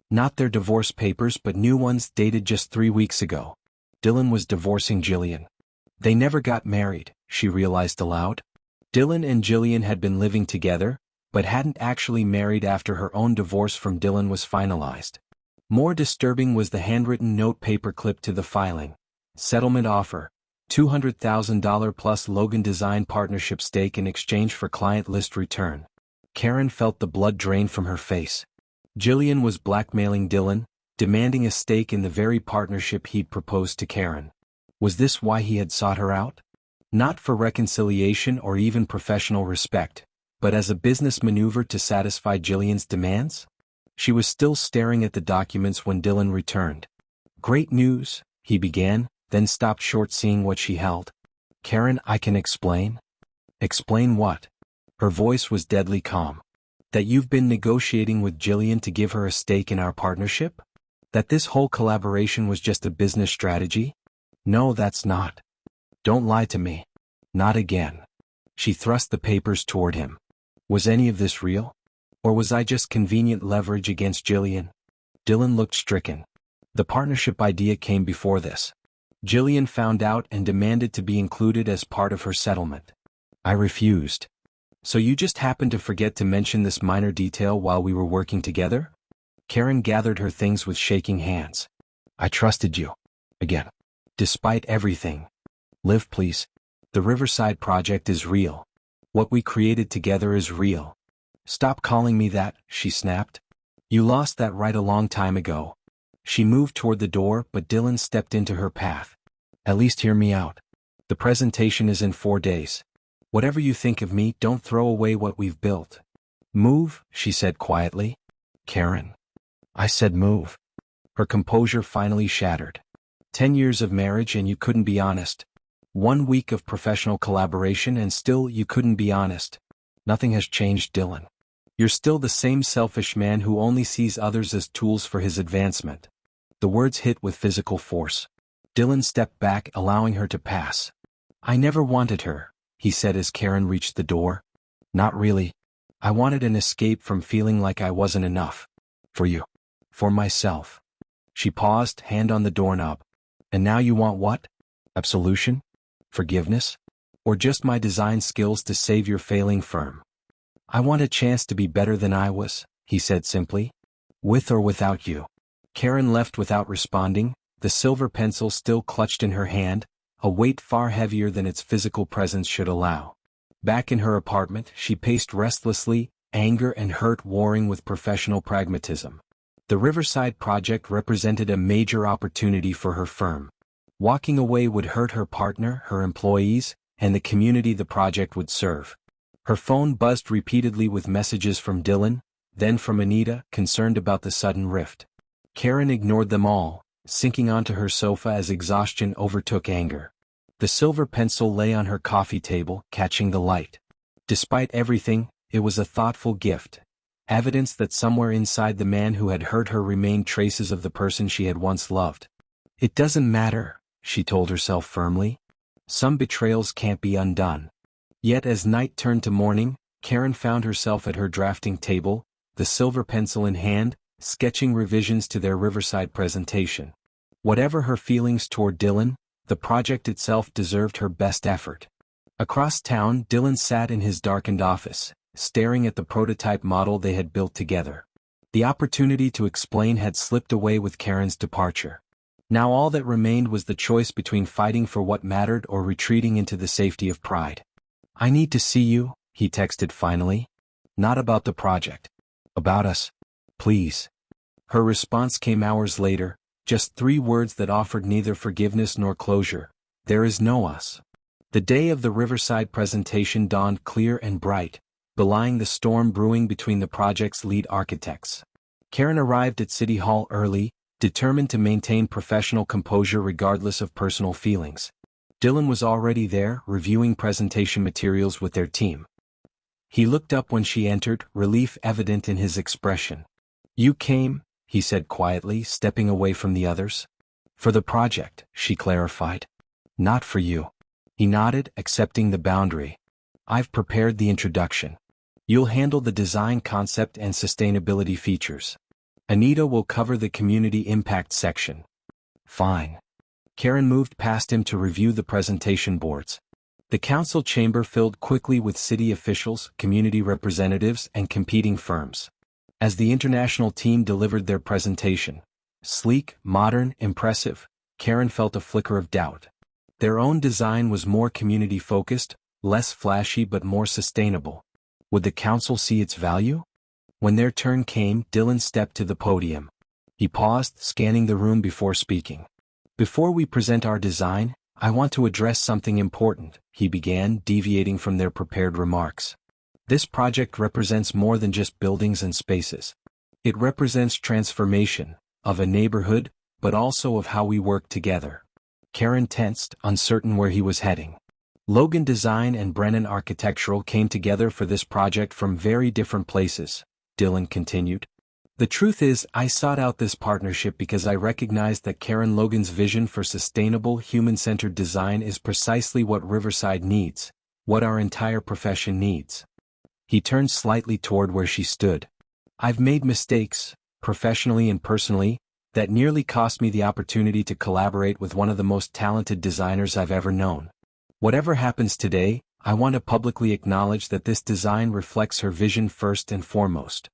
Not their divorce papers, but new ones dated just 3 weeks ago. Dylan was divorcing Jillian. They never got married, she realized aloud. Dylan and Jillian had been living together, but hadn't actually married after her own divorce from Dylan was finalized. More disturbing was the handwritten note paperclip to the filing. Settlement offer, $200,000 plus Logan Design Partnership stake in exchange for client list return. Karen felt the blood drain from her face. Jillian was blackmailing Dylan, demanding a stake in the very partnership he'd proposed to Karen. Was this why he had sought her out? Not for reconciliation or even professional respect, but as a business maneuver to satisfy Jillian's demands? She was still staring at the documents when Dylan returned. "Great news," he began, then stopped short seeing what she held. "Karen, I can explain." "Explain what?" Her voice was deadly calm. "That you've been negotiating with Jillian to give her a stake in our partnership? That this whole collaboration was just a business strategy?" "No, that's not." "Don't lie to me." "Not again." She thrust the papers toward him. "Was any of this real? Or was I just convenient leverage against Jillian?" Dylan looked stricken. "The partnership idea came before this. Jillian found out and demanded to be included as part of her settlement. I refused. So you just happened to forget to mention this minor detail while we were working together?" Karen gathered her things with shaking hands. "I trusted you. Again. Despite everything. Liv, please. The Riverside project is real. What we created together is real. Stop calling me that," she snapped. "You lost that right a long time ago." She moved toward the door, but Dylan stepped into her path. "At least hear me out. The presentation is in 4 days. Whatever you think of me, don't throw away what we've built." "Move," she said quietly. Karen. I said move. Her composure finally shattered. 10 years of marriage and you couldn't be honest. 1 week of professional collaboration and still you couldn't be honest. Nothing has changed, Dylan. You're still the same selfish man who only sees others as tools for his advancement. The words hit with physical force. Dylan stepped back, allowing her to pass. I never wanted her, he said as Karen reached the door. Not really. I wanted an escape from feeling like I wasn't enough. For you. For myself. She paused, hand on the doorknob. And now you want what? Absolution? Forgiveness? Or just my design skills to save your failing firm? I want a chance to be better than I was, he said simply. With or without you. Karen left without responding, the silver pencil still clutched in her hand, a weight far heavier than its physical presence should allow. Back in her apartment, she paced restlessly, anger and hurt warring with professional pragmatism. The Riverside project represented a major opportunity for her firm. Walking away would hurt her partner, her employees, and the community the project would serve. Her phone buzzed repeatedly with messages from Dylan, then from Anita, concerned about the sudden rift. Karen ignored them all, sinking onto her sofa as exhaustion overtook anger. The silver pencil lay on her coffee table, catching the light. Despite everything, it was a thoughtful gift. Evidence that somewhere inside the man who had hurt her remained traces of the person she had once loved. It doesn't matter, she told herself firmly. Some betrayals can't be undone. Yet as night turned to morning, Karen found herself at her drafting table, the silver pencil in hand, sketching revisions to their Riverside presentation. Whatever her feelings toward Dylan, the project itself deserved her best effort. Across town, Dylan sat in his darkened office, staring at the prototype model they had built together. The opportunity to explain had slipped away with Karen's departure. Now all that remained was the choice between fighting for what mattered or retreating into the safety of pride. I need to see you, he texted finally. Not about the project. About us. Please. Her response came hours later, just 3 words that offered neither forgiveness nor closure. There is no us. The day of the Riverside presentation dawned clear and bright, belying the storm brewing between the project's lead architects. Karen arrived at City Hall early, determined to maintain professional composure regardless of personal feelings. Dylan was already there, reviewing presentation materials with their team. He looked up when she entered, relief evident in his expression. You came, he said quietly, stepping away from the others. For the project, she clarified. Not for you. He nodded, accepting the boundary. I've prepared the introduction. You'll handle the design concept and sustainability features. Anita will cover the community impact section. Fine. Karen moved past him to review the presentation boards. The council chamber filled quickly with city officials, community representatives, and competing firms. As the international team delivered their presentation, sleek, modern, impressive, Karen felt a flicker of doubt. Their own design was more community-focused, less flashy but more sustainable. Would the council see its value? When their turn came, Dylan stepped to the podium. He paused, scanning the room before speaking. Before we present our design, I want to address something important, he began, deviating from their prepared remarks. This project represents more than just buildings and spaces. It represents transformation, of a neighborhood, but also of how we work together. Karen tensed, uncertain where he was heading. Logan Design and Brennan Architectural came together for this project from very different places, Dylan continued. The truth is, I sought out this partnership because I recognized that Karen Logan's vision for sustainable, human-centered design is precisely what Riverside needs, what our entire profession needs. He turned slightly toward where she stood. I've made mistakes, professionally and personally, that nearly cost me the opportunity to collaborate with one of the most talented designers I've ever known. Whatever happens today, I want to publicly acknowledge that this design reflects her vision first and foremost.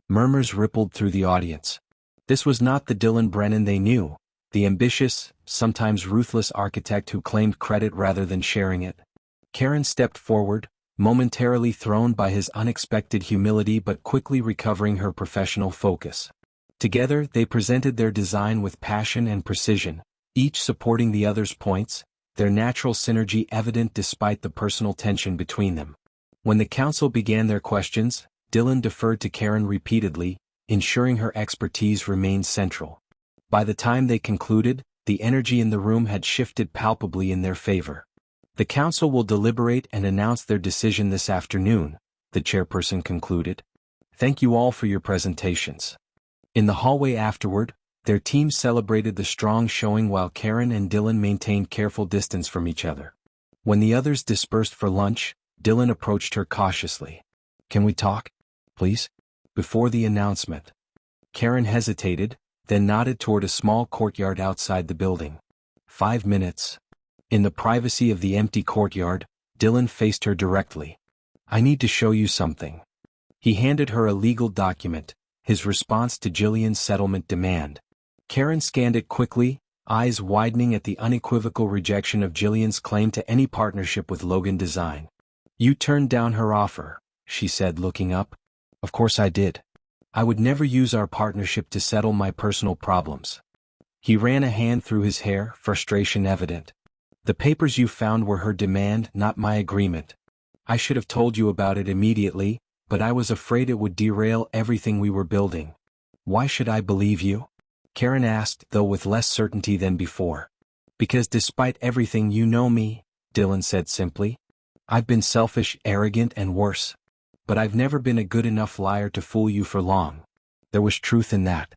Murmurs rippled through the audience. This was not the Dylan Brennan they knew, the ambitious, sometimes ruthless architect who claimed credit rather than sharing it. Karen stepped forward, momentarily thrown by his unexpected humility but quickly recovering her professional focus. Together, they presented their design with passion and precision, each supporting the other's points, their natural synergy evident despite the personal tension between them. When the council began their questions, Dylan deferred to Karen repeatedly, ensuring her expertise remained central. By the time they concluded, the energy in the room had shifted palpably in their favor. The council will deliberate and announce their decision this afternoon, the chairperson concluded. Thank you all for your presentations. In the hallway afterward, their team celebrated the strong showing while Karen and Dylan maintained careful distance from each other. When the others dispersed for lunch, Dylan approached her cautiously. Can we talk, please? Before the announcement. Karen hesitated, then nodded toward a small courtyard outside the building. 5 minutes. In the privacy of the empty courtyard, Dylan faced her directly. I need to show you something. He handed her a legal document, his response to Jillian's settlement demand. Karen scanned it quickly, eyes widening at the unequivocal rejection of Jillian's claim to any partnership with Logan Design. You turned down her offer, she said, looking up. Of course I did. I would never use our partnership to settle my personal problems. He ran a hand through his hair, frustration evident. The papers you found were her demand, not my agreement. I should have told you about it immediately, but I was afraid it would derail everything we were building. Why should I believe you? Karen asked, though with less certainty than before. Because despite everything you know me, Dylan said simply. I've been selfish, arrogant, and worse. But I've never been a good enough liar to fool you for long. There was truth in that.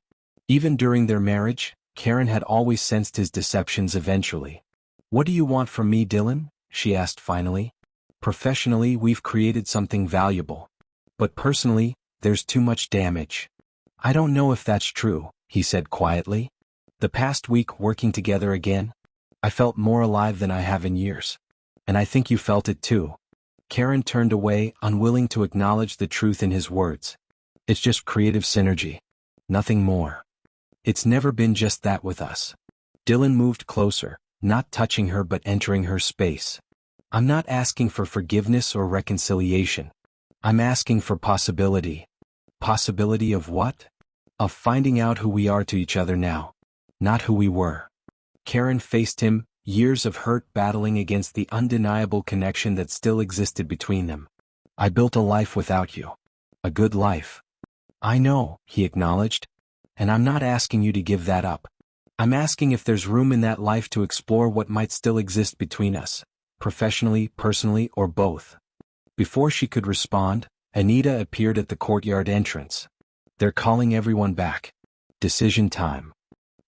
Even during their marriage, Karen had always sensed his deceptions eventually. What do you want from me, Dylan? She asked finally. Professionally, we've created something valuable. But personally, there's too much damage. I don't know if that's true, he said quietly. The past week working together again, I felt more alive than I have in years. And I think you felt it too. Karen turned away, unwilling to acknowledge the truth in his words. It's just creative synergy. Nothing more. It's never been just that with us. Dylan moved closer, not touching her but entering her space. I'm not asking for forgiveness or reconciliation. I'm asking for possibility. Possibility of what? Of finding out who we are to each other now. Not who we were. Karen faced him, years of hurt battling against the undeniable connection that still existed between them. I built a life without you. A good life. I know, he acknowledged. And I'm not asking you to give that up. I'm asking if there's room in that life to explore what might still exist between us. Professionally, personally, or both. Before she could respond, Anita appeared at the courtyard entrance. They're calling everyone back. Decision time.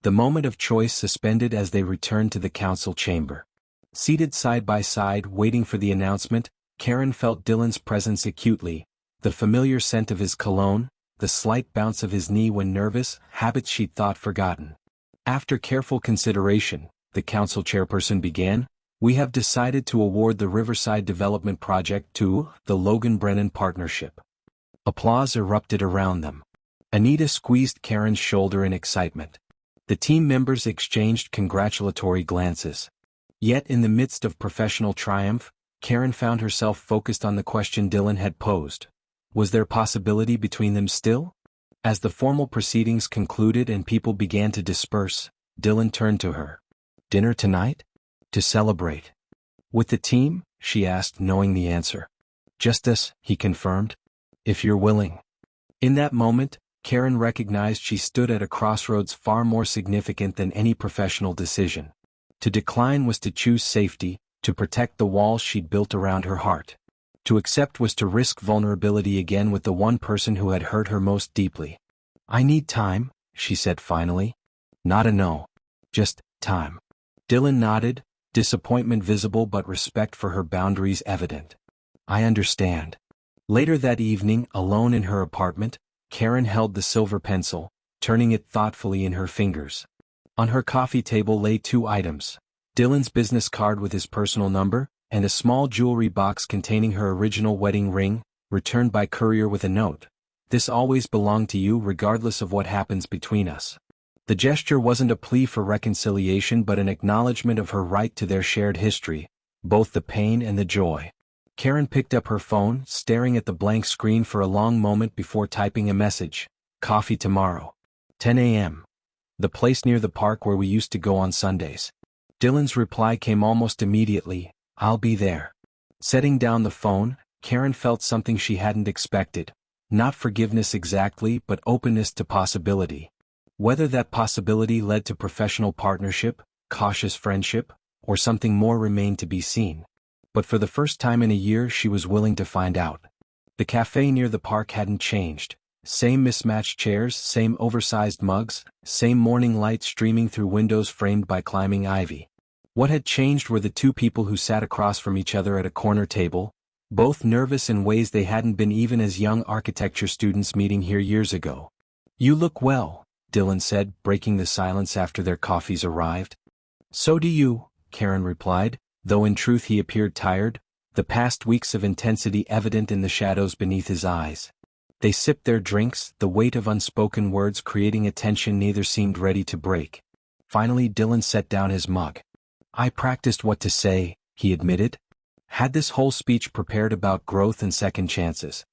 The moment of choice suspended as they returned to the council chamber. Seated side by side, waiting for the announcement, Karen felt Dylan's presence acutely, the familiar scent of his cologne, the slight bounce of his knee when nervous, habits she'd thought forgotten. After careful consideration, the council chairperson began, we have decided to award the Riverside Development Project to the Logan Brennan Partnership. Applause erupted around them. Anita squeezed Karen's shoulder in excitement. The team members exchanged congratulatory glances. Yet in the midst of professional triumph, Karen found herself focused on the question Dylan had posed. Was there possibility between them still? As the formal proceedings concluded and people began to disperse, Dylan turned to her. Dinner tonight? To celebrate. With the team? She asked, knowing the answer. Just us, he confirmed. If you're willing. In that moment, Karen recognized she stood at a crossroads far more significant than any professional decision. To decline was to choose safety, to protect the walls she'd built around her heart. To accept was to risk vulnerability again with the one person who had hurt her most deeply. I need time, she said finally. Not a no. Just time. Dylan nodded, disappointment visible but respect for her boundaries evident. I understand. Later that evening, alone in her apartment, Karen held the silver pencil, turning it thoughtfully in her fingers. On her coffee table lay 2 items. Dylan's business card with his personal number, and a small jewelry box containing her original wedding ring, returned by courier with a note. This always belonged to you regardless of what happens between us. The gesture wasn't a plea for reconciliation but an acknowledgement of her right to their shared history, both the pain and the joy. Karen picked up her phone, staring at the blank screen for a long moment before typing a message. Coffee tomorrow. 10 a.m. The place near the park where we used to go on Sundays. Dylan's reply came almost immediately. I'll be there. Setting down the phone, Karen felt something she hadn't expected. Not forgiveness exactly, but openness to possibility. Whether that possibility led to professional partnership, cautious friendship, or something more remained to be seen. But for the first time in a year she was willing to find out. The cafe near the park hadn't changed. Same mismatched chairs, same oversized mugs, same morning light streaming through windows framed by climbing ivy. What had changed were the two people who sat across from each other at a corner table, both nervous in ways they hadn't been even as young architecture students meeting here years ago. "You look well," Dylan said, breaking the silence after their coffees arrived. "So do you," Karen replied, though in truth he appeared tired, the past weeks of intensity evident in the shadows beneath his eyes. They sipped their drinks, the weight of unspoken words creating a tension neither seemed ready to break. Finally Dylan set down his mug. "I practiced what to say," he admitted. "Had this whole speech prepared about growth and second chances.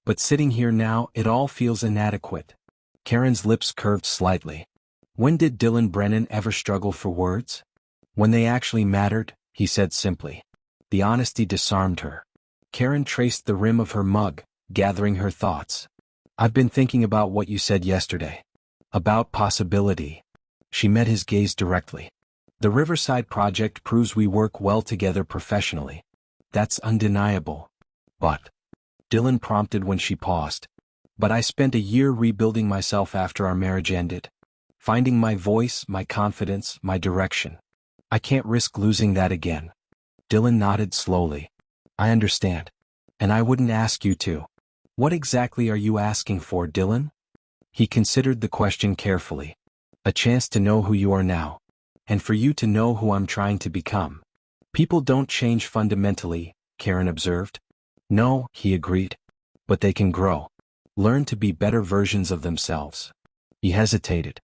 But sitting here now, it all feels inadequate." Karen's lips curved slightly. When did Dylan Brennan ever struggle for words? When they actually mattered, he said simply. The honesty disarmed her. Karen traced the rim of her mug, gathering her thoughts. "I've been thinking about what you said yesterday. About possibility." She met his gaze directly. "The Riverside project proves we work well together professionally. That's undeniable. But," Dylan prompted when she paused. "But I spent a year rebuilding myself after our marriage ended. Finding my voice, my confidence, my direction. I can't risk losing that again." Dylan nodded slowly. "I understand. And I wouldn't ask you to." "What exactly are you asking for, Dylan?" He considered the question carefully. "A chance to know who you are now. And for you to know who I'm trying to become." "People don't change fundamentally," Karen observed. "No," he agreed. "But they can grow. Learn to be better versions of themselves." He hesitated.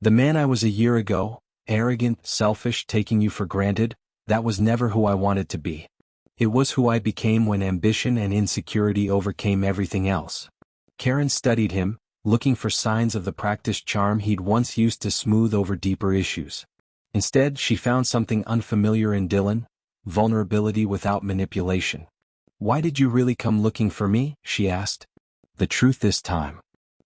"The man I was a year ago, arrogant, selfish, taking you for granted, that was never who I wanted to be. It was who I became when ambition and insecurity overcame everything else." Karen studied him, looking for signs of the practiced charm he'd once used to smooth over deeper issues. Instead, she found something unfamiliar in Dylan: vulnerability without manipulation. "Why did you really come looking for me?" she asked. "The truth this time."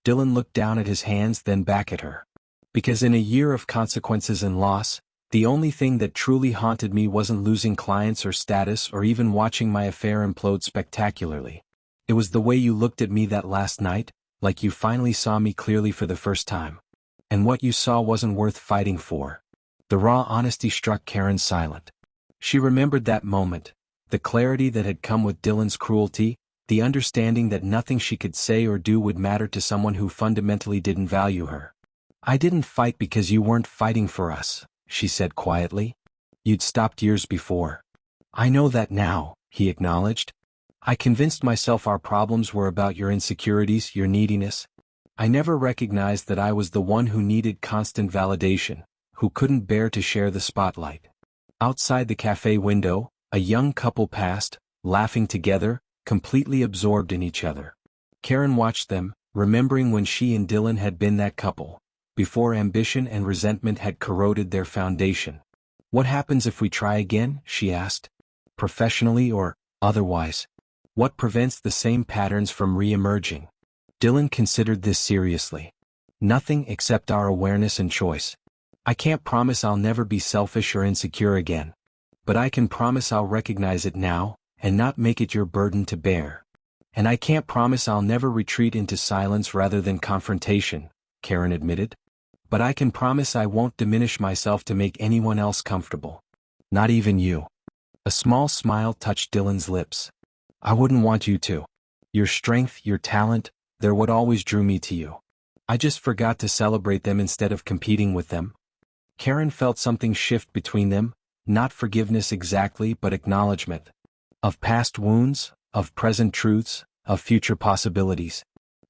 Dylan looked down at his hands, then back at her. "Because in a year of consequences and loss, the only thing that truly haunted me wasn't losing clients or status or even watching my affair implode spectacularly. It was the way you looked at me that last night, like you finally saw me clearly for the first time. And what you saw wasn't worth fighting for." The raw honesty struck Karen silent. She remembered that moment, the clarity that had come with Dylan's cruelty, the understanding that nothing she could say or do would matter to someone who fundamentally didn't value her. "I didn't fight because you weren't fighting for us," she said quietly. "You'd stopped years before." "I know that now," he acknowledged. "I convinced myself our problems were about your insecurities, your neediness. I never recognized that I was the one who needed constant validation, who couldn't bear to share the spotlight." Outside the cafe window, a young couple passed, laughing together, completely absorbed in each other. Karen watched them, remembering when she and Dylan had been that couple, before ambition and resentment had corroded their foundation. "What happens if we try again?" she asked. "Professionally or otherwise? What prevents the same patterns from re-emerging?" Dylan considered this seriously. "Nothing except our awareness and choice. I can't promise I'll never be selfish or insecure again. But I can promise I'll recognize it now, and not make it your burden to bear. And I can't promise I'll never retreat into silence rather than confrontation," Karen admitted. "But I can promise I won't diminish myself to make anyone else comfortable. Not even you." A small smile touched Dylan's lips. "I wouldn't want you to. Your strength, your talent, they're what always drew me to you. I just forgot to celebrate them instead of competing with them." Karen felt something shift between them, not forgiveness exactly but acknowledgement. Of past wounds, of present truths, of future possibilities.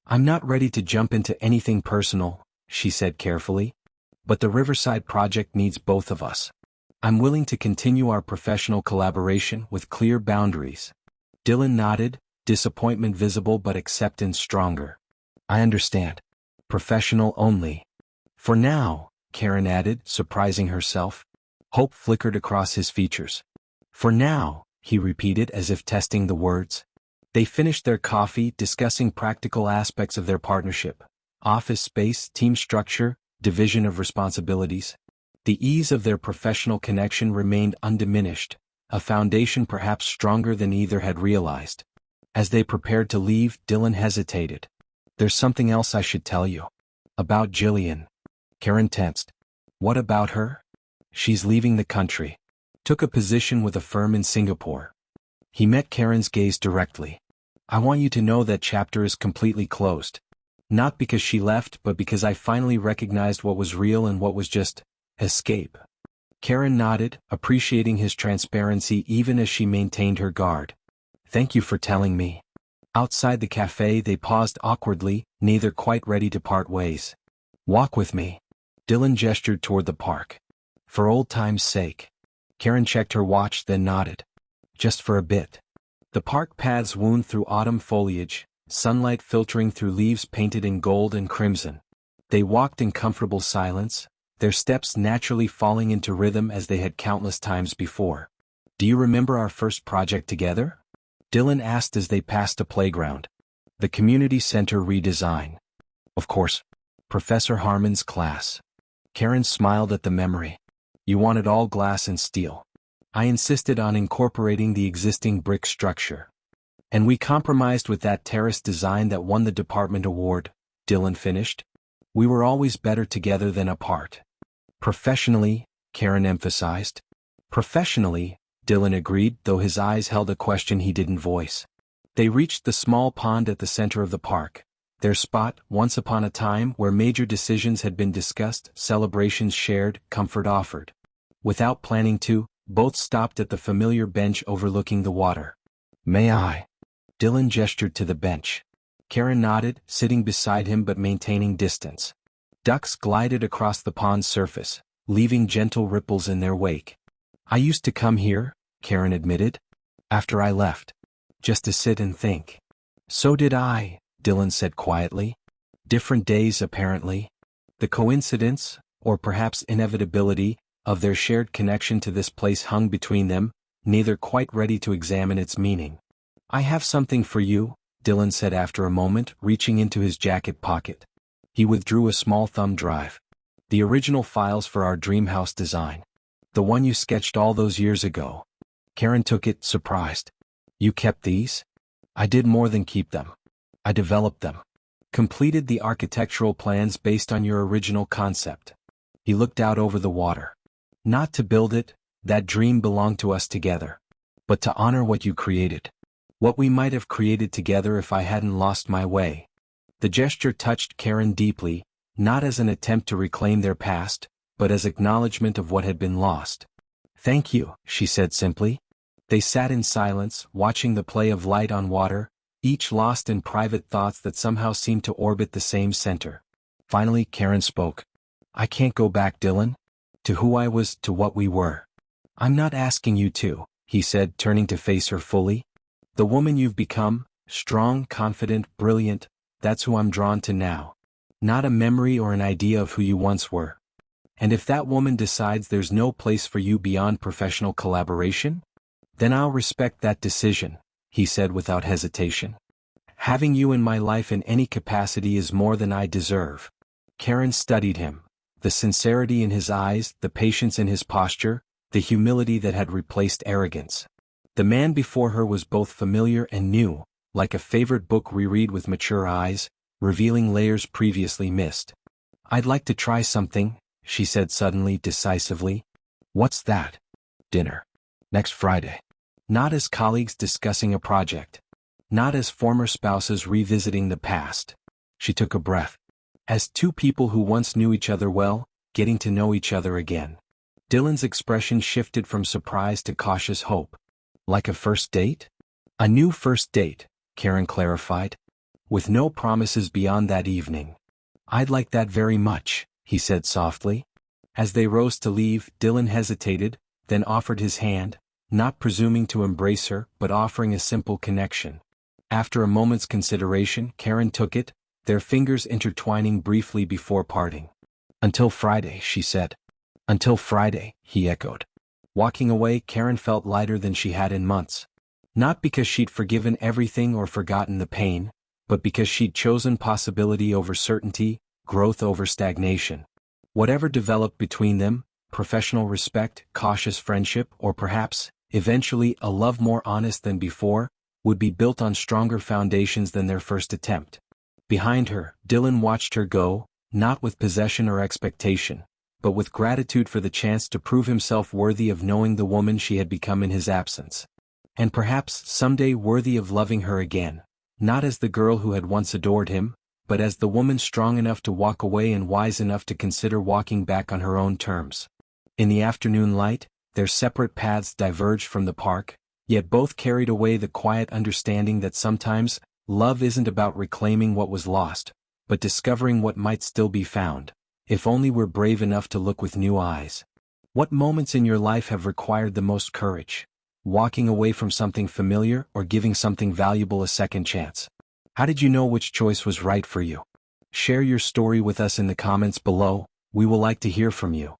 "I'm not ready to jump into anything personal," she said carefully. "But the Riverside project needs both of us. I'm willing to continue our professional collaboration with clear boundaries." Dylan nodded, disappointment visible but acceptance stronger. "I understand. Professional only. For now," Karen added, surprising herself. Hope flickered across his features. "For now," he repeated as if testing the words. They finished their coffee, discussing practical aspects of their partnership: office space, team structure, division of responsibilities. The ease of their professional connection remained undiminished, a foundation perhaps stronger than either had realized. As they prepared to leave, Dylan hesitated. "There's something else I should tell you." "About Jillian?" Karen tensed. "What about her?" "She's leaving the country. Took a position with a firm in Singapore." He met Karen's gaze directly. "I want you to know that chapter is completely closed. Not because she left, but because I finally recognized what was real and what was just escape." Karen nodded, appreciating his transparency even as she maintained her guard. "Thank you for telling me." Outside the cafe they paused awkwardly, neither quite ready to part ways. "Walk with me." Dylan gestured toward the park. "For old time's sake." Karen checked her watch, then nodded. "Just for a bit." The park paths wound through autumn foliage, sunlight filtering through leaves painted in gold and crimson. They walked in comfortable silence, their steps naturally falling into rhythm as they had countless times before. "Do you remember our first project together?" Dylan asked as they passed a playground. "The community center redesign." "Of course. Professor Harmon's class." Karen smiled at the memory. "You wanted all glass and steel. I insisted on incorporating the existing brick structure. And we compromised with that terrace design that won the department award," Dylan finished. "We were always better together than apart." "Professionally," Karen emphasized. "Professionally," Dylan agreed, though his eyes held a question he didn't voice. They reached the small pond at the center of the park, their spot, once upon a time, where major decisions had been discussed, celebrations shared, comfort offered. Without planning to, both stopped at the familiar bench overlooking the water. "May I?" Dylan gestured to the bench. Karen nodded, sitting beside him but maintaining distance. Ducks glided across the pond's surface, leaving gentle ripples in their wake. "I used to come here," Karen admitted. "After I left. Just to sit and think." "So did I," Dylan said quietly. "Different days, apparently." The coincidence, or perhaps inevitability, of their shared connection to this place hung between them, neither quite ready to examine its meaning. "I have something for you," Dylan said after a moment, reaching into his jacket pocket. He withdrew a small thumb drive. "The original files for our dream house design. The one you sketched all those years ago." Karen took it, surprised. "You kept these?" "I did more than keep them. I developed them. Completed the architectural plans based on your original concept." He looked out over the water. "Not to build it, that dream belonged to us together. But to honor what you created. What we might have created together if I hadn't lost my way." The gesture touched Karen deeply, not as an attempt to reclaim their past, but as acknowledgement of what had been lost. "Thank you," she said simply. They sat in silence, watching the play of light on water, each lost in private thoughts that somehow seemed to orbit the same center. Finally, Karen spoke. "I can't go back, Dylan. To who I was, to what we were." "I'm not asking you to," he said, turning to face her fully. "The woman you've become, strong, confident, brilliant, that's who I'm drawn to now. Not a memory or an idea of who you once were. And if that woman decides there's no place for you beyond professional collaboration, then I'll respect that decision," he said without hesitation. "Having you in my life in any capacity is more than I deserve." Karen studied him. The sincerity in his eyes, the patience in his posture, the humility that had replaced arrogance. The man before her was both familiar and new, like a favorite book reread with mature eyes, revealing layers previously missed. "I'd like to try something," she said suddenly, decisively. "What's that?" "Dinner. Next Friday." Not as colleagues discussing a project. Not as former spouses revisiting the past. She took a breath. As two people who once knew each other well, getting to know each other again. Dylan's expression shifted from surprise to cautious hope. "Like a first date?" "A new first date," Karen clarified. "With no promises beyond that evening." "I'd like that very much," he said softly. As they rose to leave, Dylan hesitated, then offered his hand, not presuming to embrace her, but offering a simple connection. After a moment's consideration, Karen took it, their fingers intertwining briefly before parting. "Until Friday," she said. "Until Friday," he echoed. Walking away, Karen felt lighter than she had in months. Not because she'd forgiven everything or forgotten the pain, but because she'd chosen possibility over certainty, growth over stagnation. Whatever developed between them, professional respect, cautious friendship, or perhaps, eventually, a love more honest than before, would be built on stronger foundations than their first attempt. Behind her, Dylan watched her go, not with possession or expectation, but with gratitude for the chance to prove himself worthy of knowing the woman she had become in his absence. And perhaps someday worthy of loving her again, not as the girl who had once adored him, but as the woman strong enough to walk away and wise enough to consider walking back on her own terms. In the afternoon light, their separate paths diverged from the park, yet both carried away the quiet understanding that sometimes, love isn't about reclaiming what was lost, but discovering what might still be found, if only we're brave enough to look with new eyes. What moments in your life have required the most courage? Walking away from something familiar or giving something valuable a second chance? How did you know which choice was right for you? Share your story with us in the comments below. We will like to hear from you.